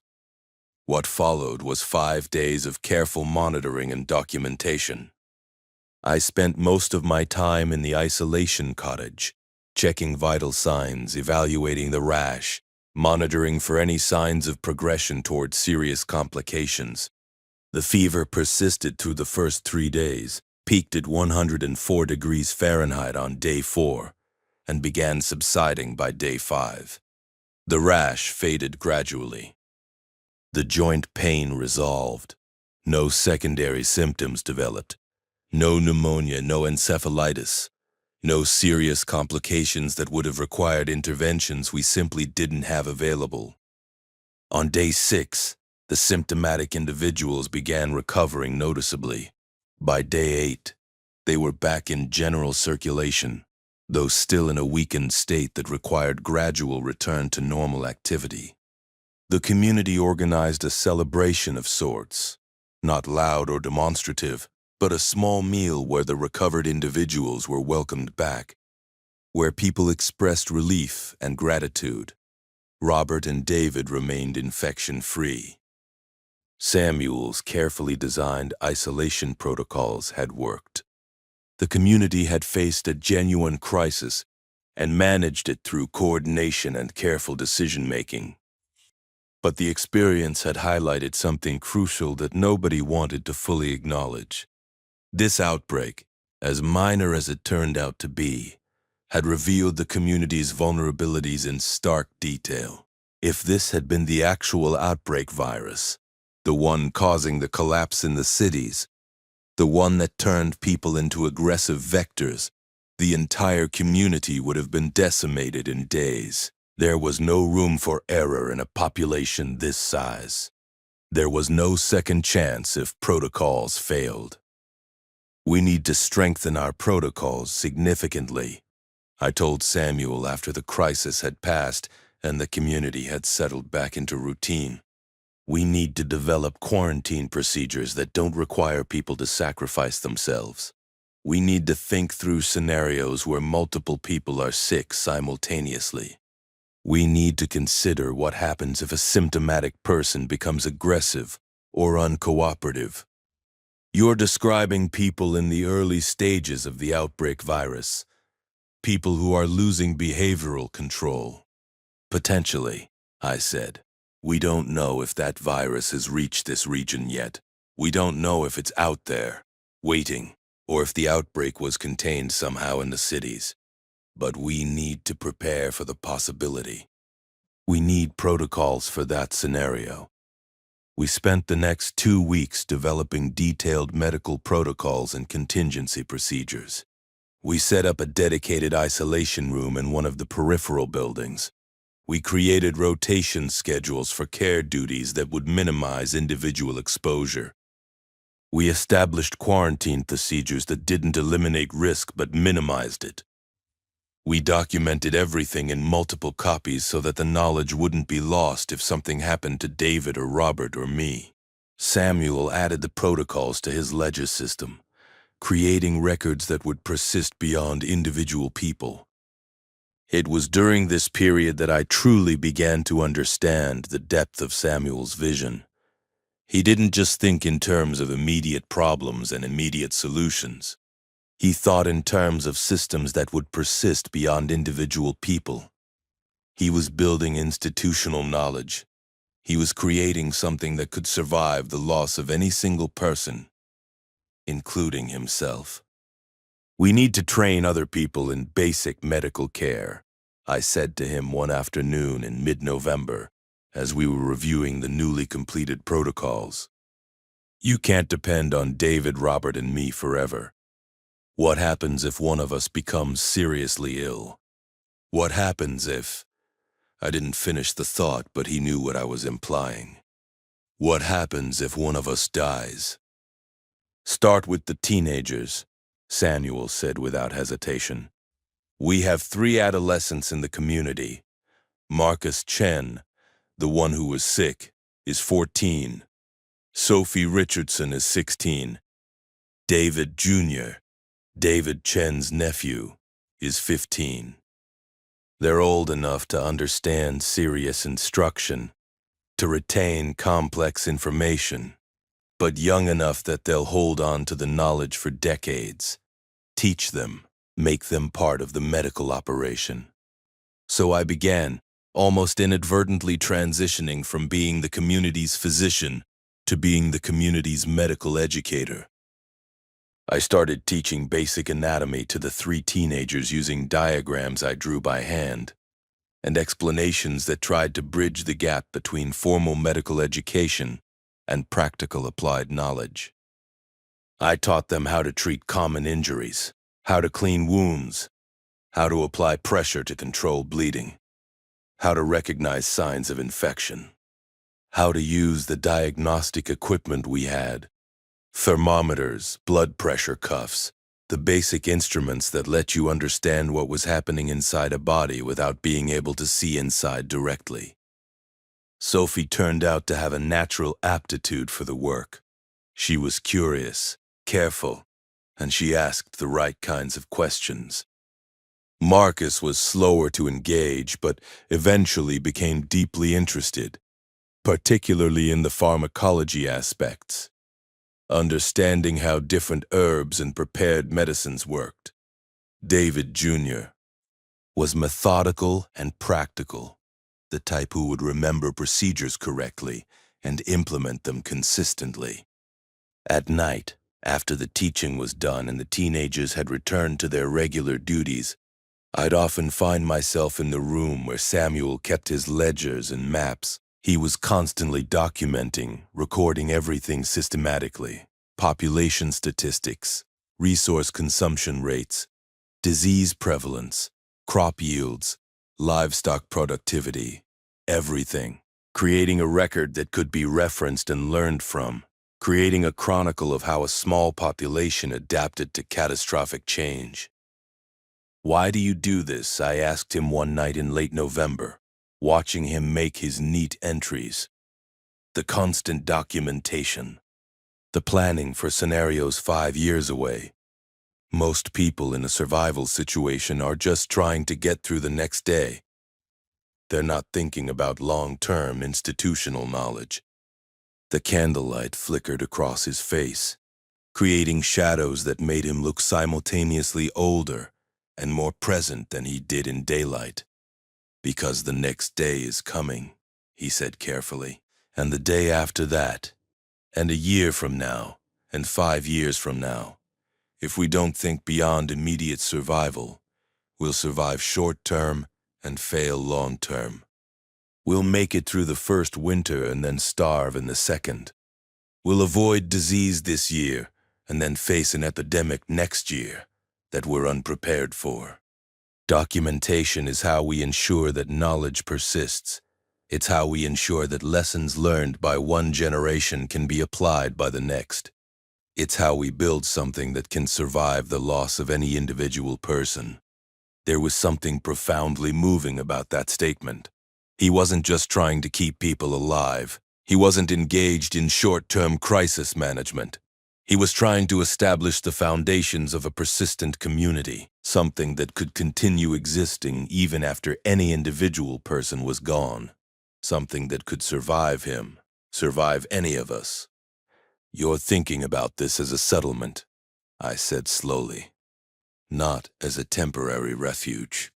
What followed was 5 days of careful monitoring and documentation. I spent most of my time in the isolation cottage, checking vital signs, evaluating the rash, monitoring for any signs of progression toward serious complications. The fever persisted through the first 3 days, peaked at 104 degrees Fahrenheit on day 4, and began subsiding by day 5. The rash faded gradually. The joint pain resolved. No secondary symptoms developed. No pneumonia, no encephalitis, no serious complications that would have required interventions we simply didn't have available. On day 6, the symptomatic individuals began recovering noticeably. By day 8, they were back in general circulation, though still in a weakened state that required gradual return to normal activity. The community organized a celebration of sorts, not loud or demonstrative, but a small meal where the recovered individuals were welcomed back, where people expressed relief and gratitude. Robert and David remained infection-free. Samuel's carefully designed isolation protocols had worked. The community had faced a genuine crisis and managed it through coordination and careful decision-making. But the experience had highlighted something crucial that nobody wanted to fully acknowledge. This outbreak, as minor as it turned out to be, had revealed the community's vulnerabilities in stark detail. If this had been the actual outbreak virus, the one causing the collapse in the cities, the one that turned people into aggressive vectors, the entire community would have been decimated in days. There was no room for error in a population this size. There was no second chance if protocols failed. We need to strengthen our protocols significantly, I told Samuel after the crisis had passed and the community had settled back into routine. We need to develop quarantine procedures that don't require people to sacrifice themselves. We need to think through scenarios where multiple people are sick simultaneously. We need to consider what happens if a symptomatic person becomes aggressive or uncooperative. You're describing people in the early stages of the outbreak virus, people who are losing behavioral control. Potentially, I said. We don't know if that virus has reached this region yet. We don't know if it's out there, waiting, or if the outbreak was contained somehow in the cities. But we need to prepare for the possibility. We need protocols for that scenario. We spent the next 2 weeks developing detailed medical protocols and contingency procedures. We set up a dedicated isolation room in one of the peripheral buildings. We created rotation schedules for care duties that would minimize individual exposure. We established quarantine procedures that didn't eliminate risk but minimized it. We documented everything in multiple copies so that the knowledge wouldn't be lost if something happened to David or Robert or me. Samuel added the protocols to his ledger system, creating records that would persist beyond individual people. It was during this period that I truly began to understand the depth of Samuel's vision. He didn't just think in terms of immediate problems and immediate solutions. He thought in terms of systems that would persist beyond individual people. He was building institutional knowledge. He was creating something that could survive the loss of any single person, including himself. We need to train other people in basic medical care, I said to him one afternoon in mid-November as we were reviewing the newly completed protocols. You can't depend on David, Robert, and me forever. What happens if one of us becomes seriously ill? What happens if... I didn't finish the thought, but he knew what I was implying. What happens if one of us dies? Start with the teenagers, Samuel said without hesitation. We have 3 adolescents in the community. Marcus Chen, the one who was sick, is 14. Sophie Richardson is 16. David Jr., David Chen's nephew, is 15. They're old enough to understand serious instruction, to retain complex information, but young enough that they'll hold on to the knowledge for decades. Teach them, make them part of the medical operation. So I began, almost inadvertently transitioning from being the community's physician to being the community's medical educator. I started teaching basic anatomy to the 3 teenagers using diagrams I drew by hand, and explanations that tried to bridge the gap between formal medical education and practical applied knowledge. I taught them how to treat common injuries, how to clean wounds, how to apply pressure to control bleeding, how to recognize signs of infection, how to use the diagnostic equipment we had: thermometers, blood pressure cuffs, the basic instruments that let you understand what was happening inside a body without being able to see inside directly. Sophie turned out to have a natural aptitude for the work. She was curious, careful, and she asked the right kinds of questions. Marcus was slower to engage, but eventually became deeply interested, particularly in the pharmacology aspects, understanding how different herbs and prepared medicines worked. David Jr. was methodical and practical, the type who would remember procedures correctly and implement them consistently. At night, after the teaching was done and the teenagers had returned to their regular duties, I'd often find myself in the room where Samuel kept his ledgers and maps. He was constantly documenting, recording everything systematically: population statistics, resource consumption rates, disease prevalence, crop yields, livestock productivity, everything. Creating a record that could be referenced and learned from, creating a chronicle of how a small population adapted to catastrophic change. "Why do you do this?" I asked him one night in late November, watching him make his neat entries. The constant documentation, the planning for scenarios 5 years away. Most people in a survival situation are just trying to get through the next day. They're not thinking about long-term institutional knowledge. The candlelight flickered across his face, creating shadows that made him look simultaneously older and more present than he did in daylight. "Because the next day is coming," he said carefully, "and the day after that, and a year from now, and 5 years from now. If we don't think beyond immediate survival, we'll survive short-term and fail long-term. We'll make it through the first winter and then starve in the second. We'll avoid disease this year and then face an epidemic next year that we're unprepared for. Documentation is how we ensure that knowledge persists. It's how we ensure that lessons learned by one generation can be applied by the next. It's how we build something that can survive the loss of any individual person." There was something profoundly moving about that statement. He wasn't just trying to keep people alive. He wasn't engaged in short-term crisis management. He was trying to establish the foundations of a persistent community, something that could continue existing even after any individual person was gone, something that could survive him, survive any of us. "You're thinking about this as a settlement," I said slowly, "not as a temporary refuge."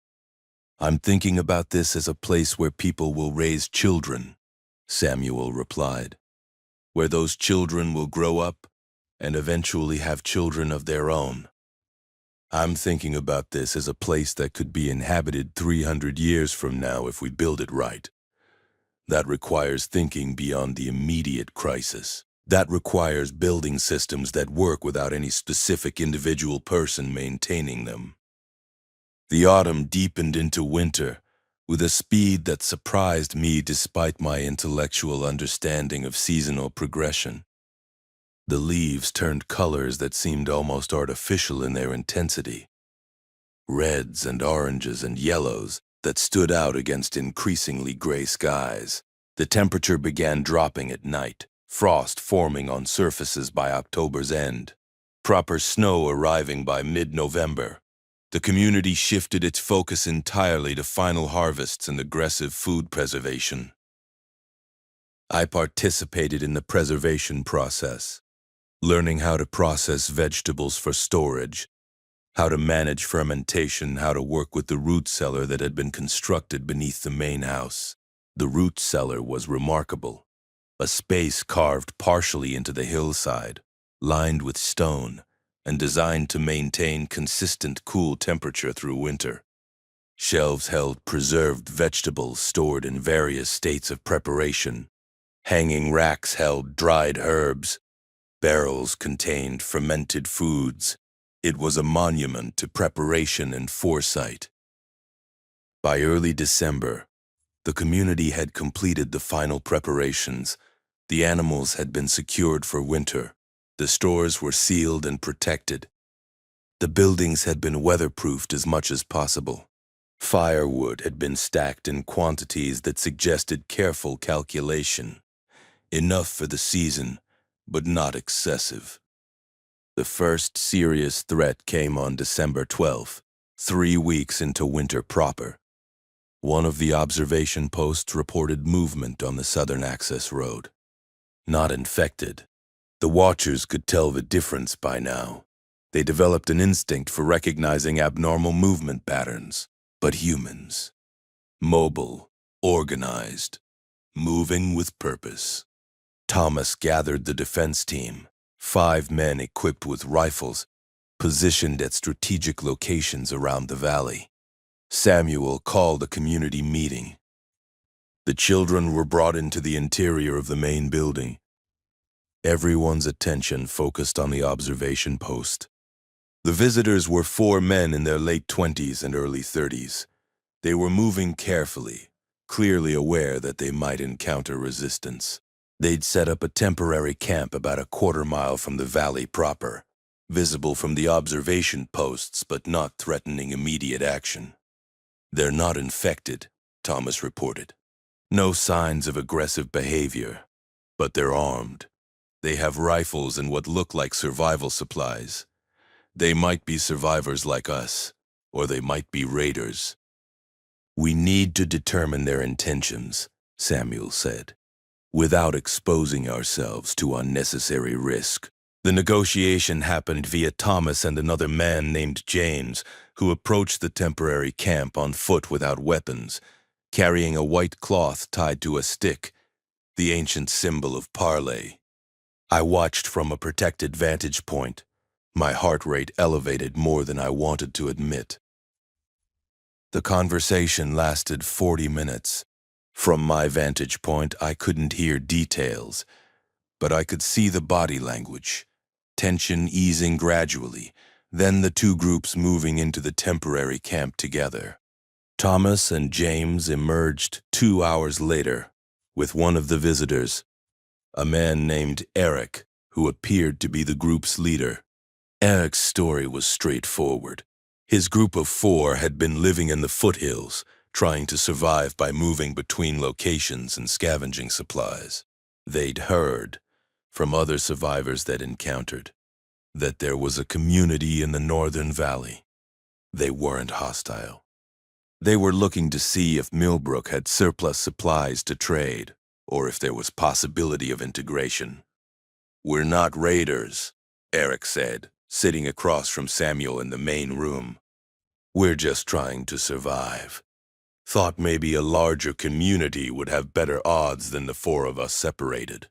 "I'm thinking about this as a place where people will raise children," Samuel replied, "where those children will grow up and eventually have children of their own. I'm thinking about this as a place that could be inhabited 300 years from now if we build it right. That requires thinking beyond the immediate crisis. That requires building systems that work without any specific individual person maintaining them." The autumn deepened into winter with a speed that surprised me despite my intellectual understanding of seasonal progression. The leaves turned colors that seemed almost artificial in their intensity. Reds and oranges and yellows that stood out against increasingly gray skies. The temperature began dropping at night, frost forming on surfaces by October's end, proper snow arriving by mid-November. The community shifted its focus entirely to final harvests and aggressive food preservation. I participated in the preservation process, learning how to process vegetables for storage, how to manage fermentation, how to work with the root cellar that had been constructed beneath the main house. The root cellar was remarkable, a space carved partially into the hillside, lined with stone, and designed to maintain consistent cool temperature through winter. Shelves held preserved vegetables stored in various states of preparation. Hanging racks held dried herbs. Barrels contained fermented foods. It was a monument to preparation and foresight. By early December, the community had completed the final preparations. The animals had been secured for winter. The stores were sealed and protected. The buildings had been weatherproofed as much as possible. Firewood had been stacked in quantities that suggested careful calculation. Enough for the season, but not excessive. The first serious threat came on December 12th, 3 weeks into winter proper. One of the observation posts reported movement on the southern access road. Not infected. The watchers could tell the difference by now. They developed an instinct for recognizing abnormal movement patterns. But humans. Mobile, organized, moving with purpose. Thomas gathered the defense team, 5 men equipped with rifles, positioned at strategic locations around the valley. Samuel called a community meeting. The children were brought into the interior of the main building. Everyone's attention focused on the observation post. The visitors were 4 men in their late 20s and early 30s. They were moving carefully, clearly aware that they might encounter resistance. They'd set up a temporary camp about a quarter-mile from the valley proper, visible from the observation posts but not threatening immediate action. "They're not infected," Thomas reported. "No signs of aggressive behavior, but they're armed. They have rifles and what look like survival supplies. They might be survivors like us, or they might be raiders." "We need to determine their intentions," Samuel said, "without exposing ourselves to unnecessary risk." The negotiation happened via Thomas and another man named James, who approached the temporary camp on foot without weapons, carrying a white cloth tied to a stick, the ancient symbol of parley. I watched from a protected vantage point. My heart rate elevated more than I wanted to admit. The conversation lasted 40 minutes. From my vantage point, I couldn't hear details, but I could see the body language, tension easing gradually, then the 2 groups moving into the temporary camp together. Thomas and James emerged 2 hours later with one of the visitors, a man named Eric, who appeared to be the group's leader. Eric's story was straightforward. His group of 4 had been living in the foothills, trying to survive by moving between locations and scavenging supplies. They'd heard, from other survivors they'd encountered, that there was a community in the northern valley. They weren't hostile. They were looking to see if Millbrook had surplus supplies to trade, or if there was possibility of integration. "We're not raiders," Eric said, sitting across from Samuel in the main room. "We're just trying to survive. Thought maybe a larger community would have better odds than the 4 of us separated."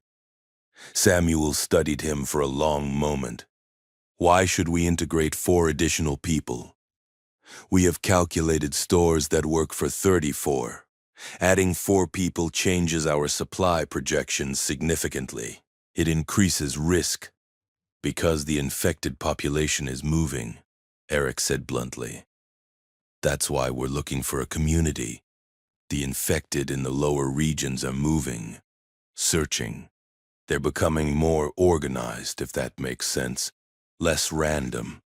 Samuel studied him for a long moment. "Why should we integrate 4 additional people? We have calculated stores that work for 34. Adding 4 people changes our supply projections significantly. It increases risk. Because the infected population is moving," Eric said bluntly. "That's why we're looking for a community. The infected in the lower regions are moving, searching. They're becoming more organized, if that makes sense, less random.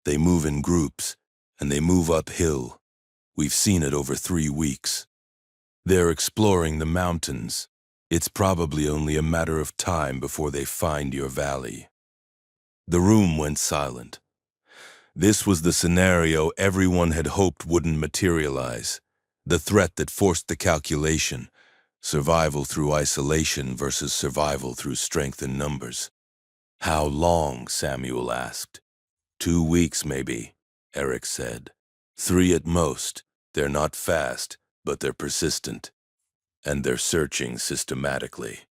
They move in groups, and they move uphill. We've seen it over 3 weeks. They're exploring the mountains. It's probably only a matter of time before they find your valley." The room went silent. This was the scenario everyone had hoped wouldn't materialize. The threat that forced the calculation. Survival through isolation versus survival through strength in numbers. "How long?" Samuel asked. 2 weeks, maybe," Eric said. 3 at most. They're not fast, but they're persistent. And they're searching systematically."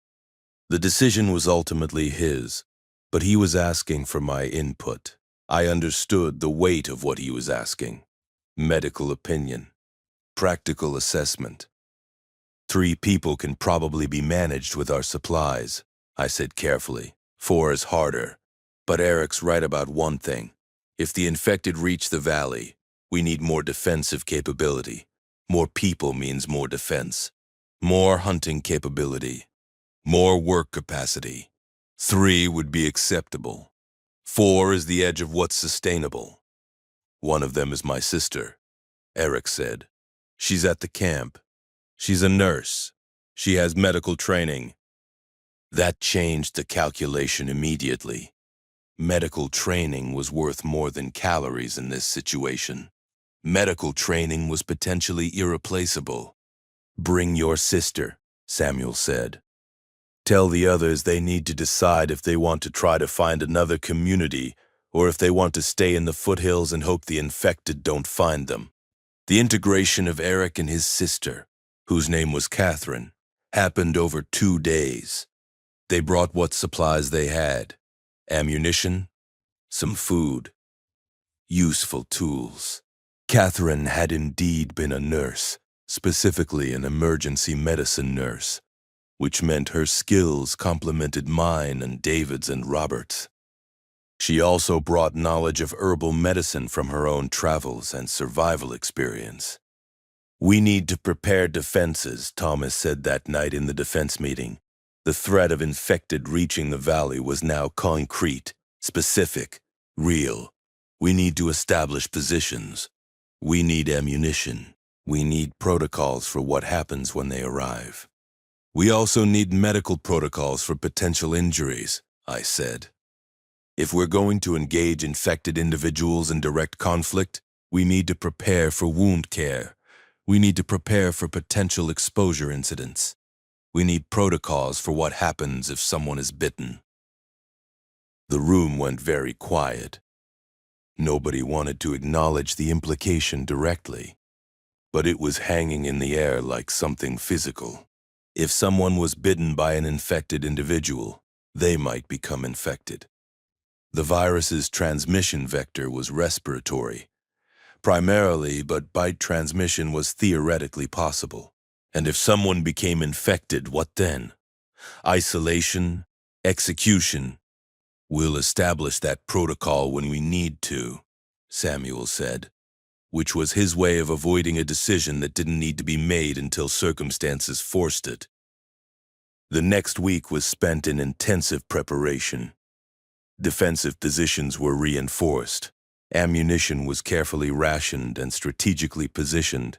The decision was ultimately his, but he was asking for my input. I understood the weight of what he was asking. Medical opinion. Practical assessment. 3 people can probably be managed with our supplies," I said carefully. 4 is harder. But Eric's right about one thing. If the infected reach the valley, we need more defensive capability. More people means more defense. More hunting capability. More work capacity. 3 would be acceptable. 4 is the edge of what's sustainable. One of them is my sister, Eric said. She's at the camp. She's a nurse. She has medical training. That changed the calculation immediately. Medical training was worth more than calories in this situation. Medical training was potentially irreplaceable. Bring your sister, Samuel said. Tell the others they need to decide if they want to try to find another community or if they want to stay in the foothills and hope the infected don't find them. The integration of Eric and his sister, whose name was Catherine, happened over 2 days. They brought what supplies they had: ammunition, some food, useful tools. Catherine had indeed been a nurse, specifically an emergency medicine nurse, which meant her skills complemented mine and David's and Robert's. She also brought knowledge of herbal medicine from her own travels and survival experience. We need to prepare defenses, Thomas said that night in the defense meeting. The threat of infected reaching the valley was now concrete, specific, real. We need to establish positions. We need ammunition. We need protocols for what happens when they arrive. We also need medical protocols for potential injuries, I said. If we're going to engage infected individuals in direct conflict, we need to prepare for wound care. We need to prepare for potential exposure incidents. We need protocols for what happens if someone is bitten. The room went very quiet. Nobody wanted to acknowledge the implication directly, but it was hanging in the air like something physical. If someone was bitten by an infected individual, they might become infected. The virus's transmission vector was respiratory, primarily, but bite transmission was theoretically possible. And if someone became infected, what then? Isolation? Execution? We'll establish that protocol when we need to, Samuel said, which was his way of avoiding a decision that didn't need to be made until circumstances forced it. The next week was spent in intensive preparation. Defensive positions were reinforced. Ammunition was carefully rationed and strategically positioned.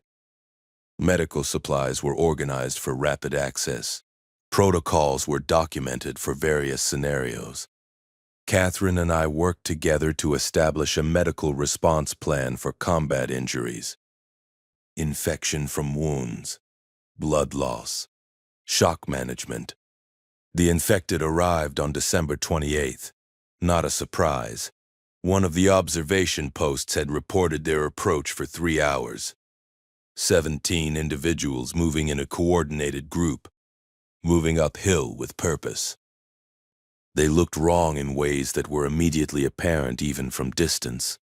Medical supplies were organized for rapid access. Protocols were documented for various scenarios. Catherine and I worked together to establish a medical response plan for combat injuries. Infection from wounds, blood loss, shock management. The infected arrived on December 28th. Not a surprise. One of the observation posts had reported their approach for 3 hours. 17 individuals moving in a coordinated group, moving uphill with purpose. They looked wrong in ways that were immediately apparent even from distance.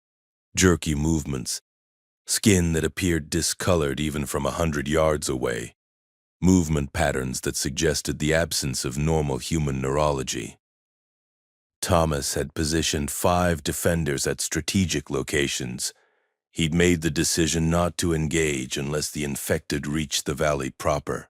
Jerky movements, skin that appeared discolored even from 100 yards away, movement patterns that suggested the absence of normal human neurology. Thomas had positioned 5 defenders at strategic locations. He'd made the decision not to engage unless the infected reached the valley proper.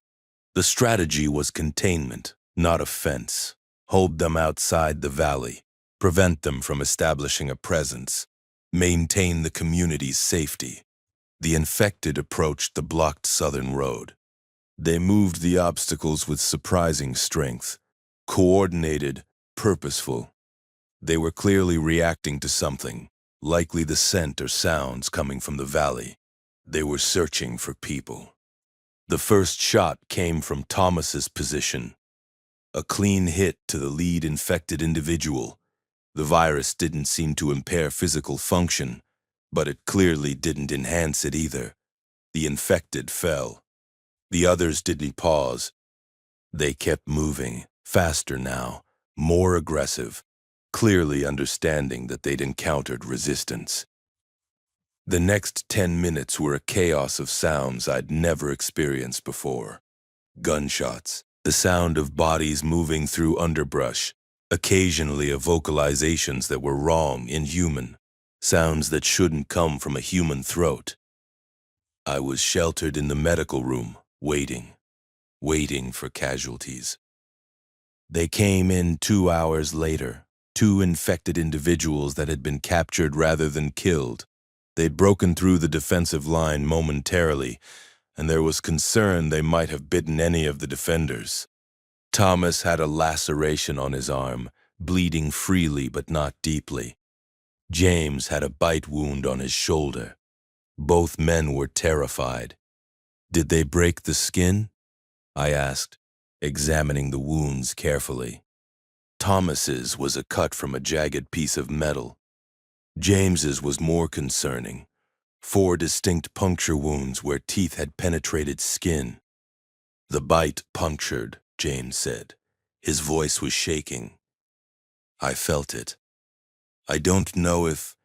The strategy was containment, not offense. Hold them outside the valley, prevent them from establishing a presence, maintain the community's safety. The infected approached the blocked southern road. They moved the obstacles with surprising strength, coordinated, purposeful. They were clearly reacting to something, likely the scent or sounds coming from the valley. They were searching for people. The first shot came from Thomas's position. A clean hit to the lead infected individual. The virus didn't seem to impair physical function, but it clearly didn't enhance it either. The infected fell. The others didn't pause. They kept moving, faster now, more aggressive, clearly understanding that they'd encountered resistance. The next 10 minutes were a chaos of sounds I'd never experienced before. Gunshots, the sound of bodies moving through underbrush, Occasionally, vocalizations that were wrong, inhuman, sounds that shouldn't come from a human throat. I was sheltered in the medical room, waiting for casualties. They came in 2 hours later, 2 infected individuals that had been captured rather than killed. They'd broken through the defensive line momentarily, and there was concern they might have bitten any of the defenders. Thomas had a laceration on his arm, bleeding freely but not deeply. James had a bite wound on his shoulder. Both men were terrified. Did they break the skin? I asked, examining the wounds carefully. Thomas's was a cut from a jagged piece of metal. James's was more concerning. 4 distinct puncture wounds where teeth had penetrated skin. The bite punctured, James said. His voice was shaking. I felt it. I don't know if...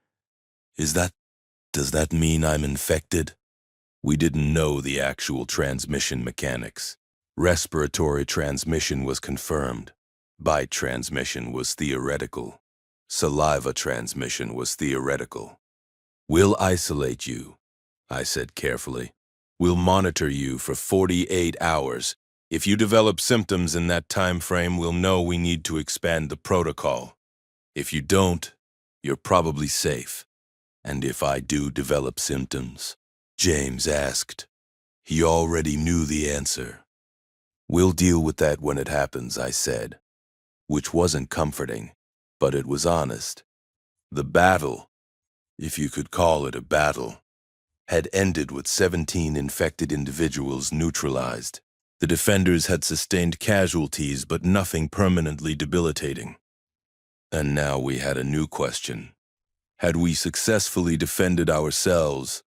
Does that mean I'm infected? We didn't know the actual transmission mechanics. Respiratory transmission was confirmed. Bite transmission was theoretical. Saliva transmission was theoretical. We'll isolate you, I said carefully. We'll monitor you for 48 hours. If you develop symptoms in that time frame, we'll know we need to expand the protocol. If you don't, you're probably safe. And if I do develop symptoms? James asked. He already knew the answer. We'll deal with that when it happens, I said, which wasn't comforting, but it was honest. The battle, if you could call it a battle, had ended with 17 infected individuals neutralized. The defenders had sustained casualties, but nothing permanently debilitating. And now we had a new question. Had we successfully defended ourselves,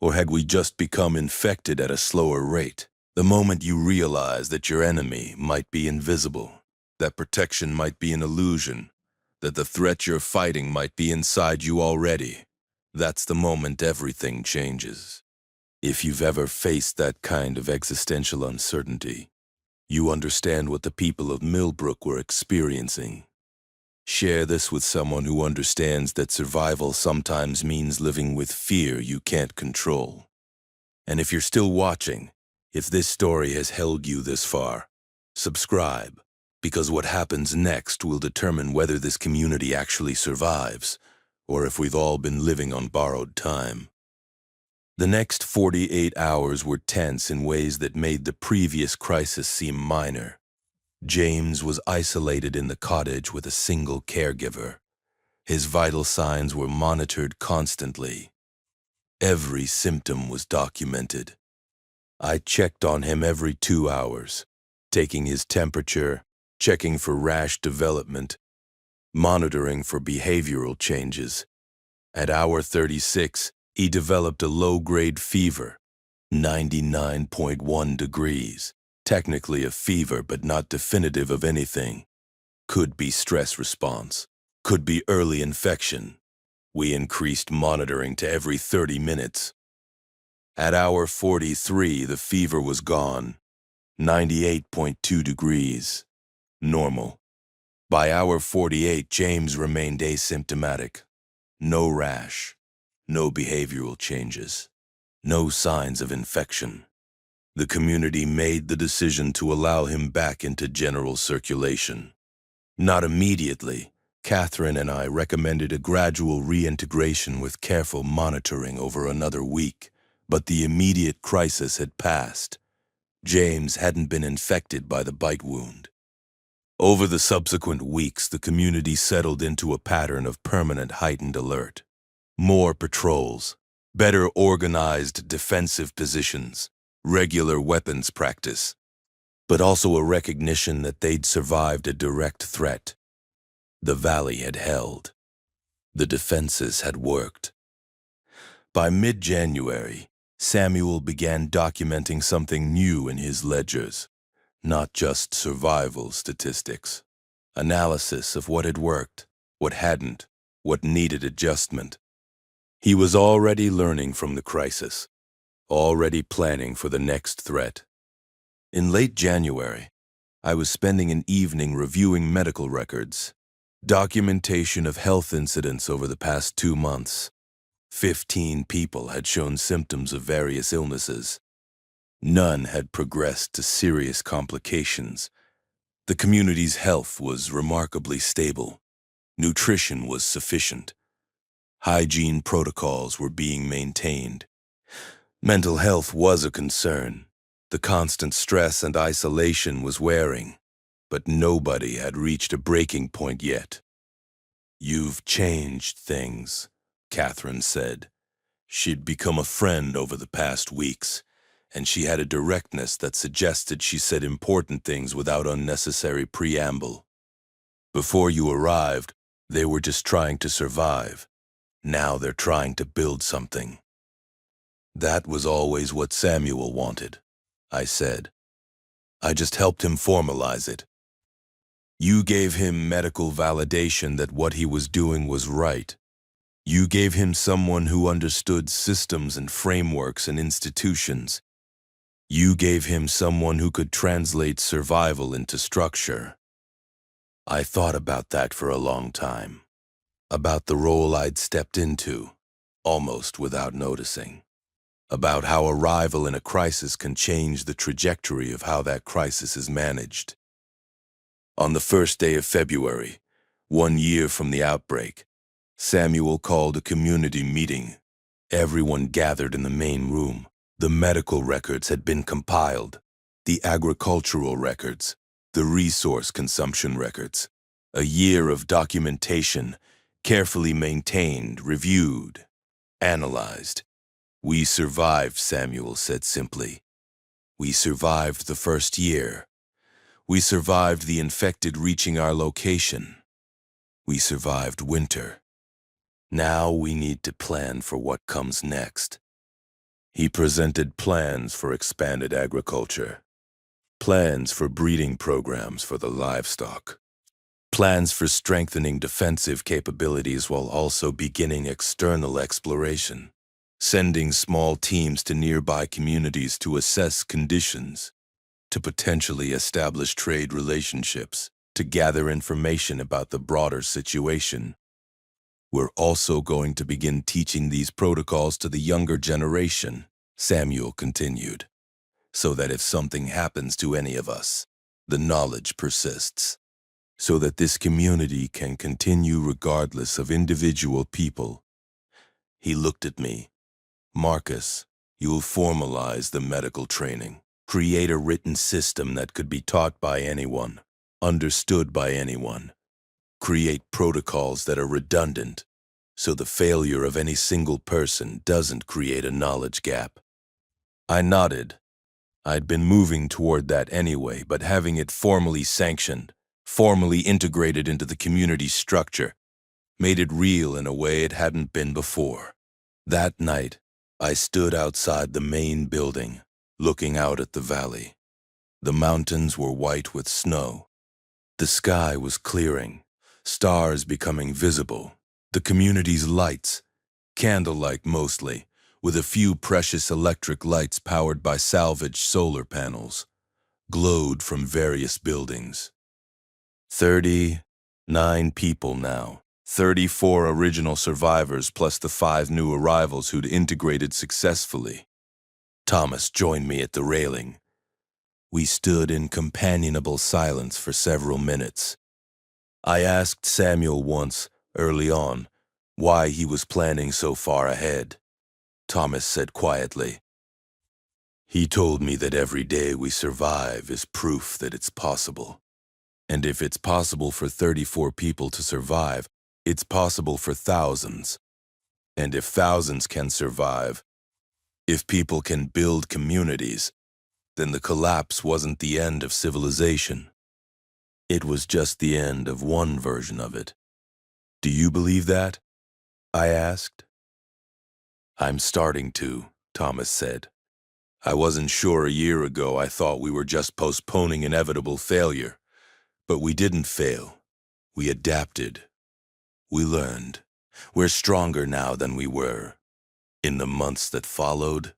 or had we just become infected at a slower rate? The moment you realize that your enemy might be invisible, that protection might be an illusion, that the threat you're fighting might be inside you already, that's the moment everything changes. If you've ever faced that kind of existential uncertainty, you understand what the people of Millbrook were experiencing. Share this with someone who understands that survival sometimes means living with fear you can't control. And if you're still watching, if this story has held you this far, subscribe, because what happens next will determine whether this community actually survives, or if we've all been living on borrowed time. The next 48 hours were tense in ways that made the previous crisis seem minor. James was isolated in the cottage with a single caregiver. His vital signs were monitored constantly. Every symptom was documented. I checked on him every 2 hours, taking his temperature, checking for rash development, monitoring for behavioral changes. At hour 36, he developed a low-grade fever, 99.1 degrees. Technically a fever, but not definitive of anything. Could be stress response. Could be early infection. We increased monitoring to every 30 minutes. At hour 43, the fever was gone. 98.2 degrees. Normal. By hour 48, James remained asymptomatic. No rash. No behavioral changes. No signs of infection. The community made the decision to allow him back into general circulation. Not immediately. Catherine and I recommended a gradual reintegration with careful monitoring over another week. But the immediate crisis had passed. James hadn't been infected by the bite wound. Over the subsequent weeks, the community settled into a pattern of permanent heightened alert. More patrols, better organized defensive positions, regular weapons practice, but also a recognition that they'd survived a direct threat. The valley had held. The defenses had worked. By mid-January, Samuel began documenting something new in his ledgers, not just survival statistics. Analysis of what had worked, what hadn't, what needed adjustment. He was already learning from the crisis, already planning for the next threat. In late January, I was spending an evening reviewing medical records, documentation of health incidents over the past 2 months. 15 people had shown symptoms of various illnesses. None had progressed to serious complications. The community's health was remarkably stable. Nutrition was sufficient. Hygiene protocols were being maintained. Mental health was a concern. The constant stress and isolation was wearing, but nobody had reached a breaking point yet. "You've changed things," Catherine said. She'd become a friend over the past weeks, and she had a directness that suggested she said important things without unnecessary preamble. "Before you arrived, they were just trying to survive. Now they're trying to build something." "That was always what Samuel wanted," I said. "I just helped him formalize it." "You gave him medical validation that what he was doing was right. You gave him someone who understood systems and frameworks and institutions. You gave him someone who could translate survival into structure." I thought about that for a long time, about the role I'd stepped into, almost without noticing, about how arrival in a crisis can change the trajectory of how that crisis is managed. On the first day of February, 1 year from the outbreak, Samuel called a community meeting. Everyone gathered in the main room. The medical records had been compiled, the agricultural records, the resource consumption records. A year of documentation, carefully maintained, reviewed, analyzed. "We survived," Samuel said simply. "We survived the first year. We survived the infected reaching our location. We survived winter. Now we need to plan for what comes next." He presented plans for expanded agriculture, plans for breeding programs for the livestock, plans for strengthening defensive capabilities while also beginning external exploration, sending small teams to nearby communities to assess conditions, to potentially establish trade relationships, to gather information about the broader situation. "We're also going to begin teaching these protocols to the younger generation," Samuel continued, "so that if something happens to any of us, the knowledge persists, so that this community can continue regardless of individual people." He looked at me. "Marcus, you'll formalize the medical training, create a written system that could be taught by anyone, understood by anyone. Create protocols that are redundant, so the failure of any single person doesn't create a knowledge gap." I nodded. I'd been moving toward that anyway, but having it formally sanctioned, formally integrated into the community structure, made it real in a way it hadn't been before. That night, I stood outside the main building, looking out at the valley. The mountains were white with snow. The sky was clearing, stars becoming visible. The community's lights, candlelight mostly, with a few precious electric lights powered by salvaged solar panels, glowed from various buildings. 39 people now. 34 original survivors plus the 5 new arrivals who'd integrated successfully. Thomas joined me at the railing. We stood in companionable silence for several minutes. I asked Samuel once, early on, why he was planning so far ahead. Thomas said quietly, "He told me that every day we survive is proof that it's possible. And if it's possible for 34 people to survive, it's possible for thousands. And if thousands can survive, if people can build communities, then the collapse wasn't the end of civilization. It was just the end of one version of it." "Do you believe that?" I asked. "I'm starting to," Thomas said. "I wasn't sure a year ago. I thought we were just postponing inevitable failure. But we didn't fail. We adapted. We learned. We're stronger now than we were." In the months that followed,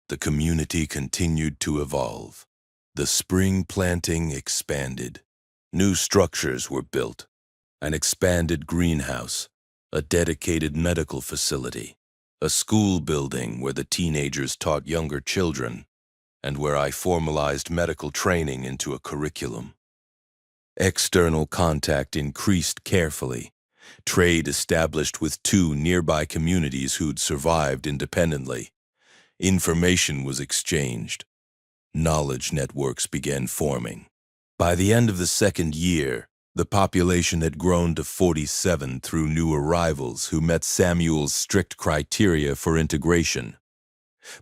the community continued to evolve. The spring planting expanded. New structures were built. An expanded greenhouse, a dedicated medical facility, a school building where the teenagers taught younger children, and where I formalized medical training into a curriculum. External contact increased carefully. Trade established with 2 nearby communities who'd survived independently. Information was exchanged. Knowledge networks began forming. By the end of the second year, the population had grown to 47 through new arrivals who met Samuel's strict criteria for integration.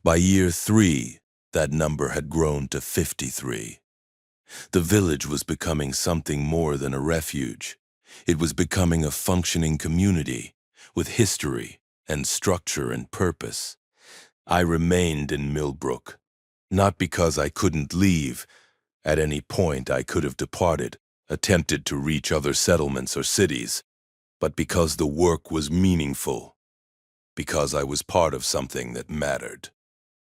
By year 3, that number had grown to 53. The village was becoming something more than a refuge. It was becoming a functioning community with history and structure and purpose. I remained in Millbrook, not because I couldn't leave. At any point I could have departed, attempted to reach other settlements or cities, but because the work was meaningful, because I was part of something that mattered,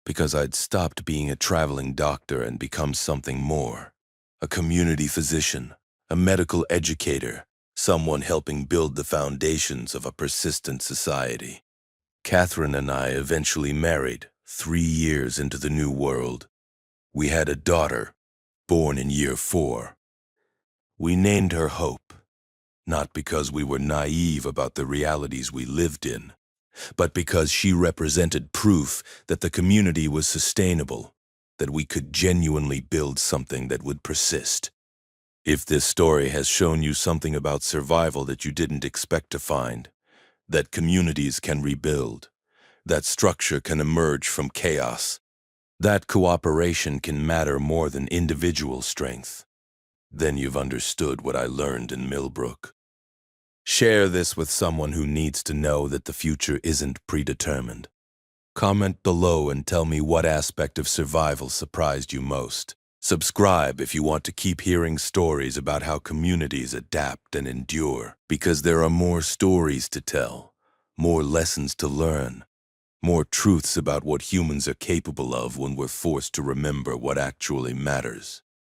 because I'd stopped being a traveling doctor and become something more. A community physician, a medical educator, someone helping build the foundations of a persistent society. Catherine and I eventually married 3 years into the new world. We had a daughter, born in year 4. We named her Hope, not because we were naive about the realities we lived in, but because she represented proof that the community was sustainable, that we could genuinely build something that would persist. If this story has shown you something about survival that you didn't expect to find, that communities can rebuild, that structure can emerge from chaos, that cooperation can matter more than individual strength, then you've understood what I learned in Millbrook. Share this with someone who needs to know that the future isn't predetermined. Comment below and tell me what aspect of survival surprised you most. Subscribe if you want to keep hearing stories about how communities adapt and endure, because there are more stories to tell, more lessons to learn, more truths about what humans are capable of when we're forced to remember what actually matters.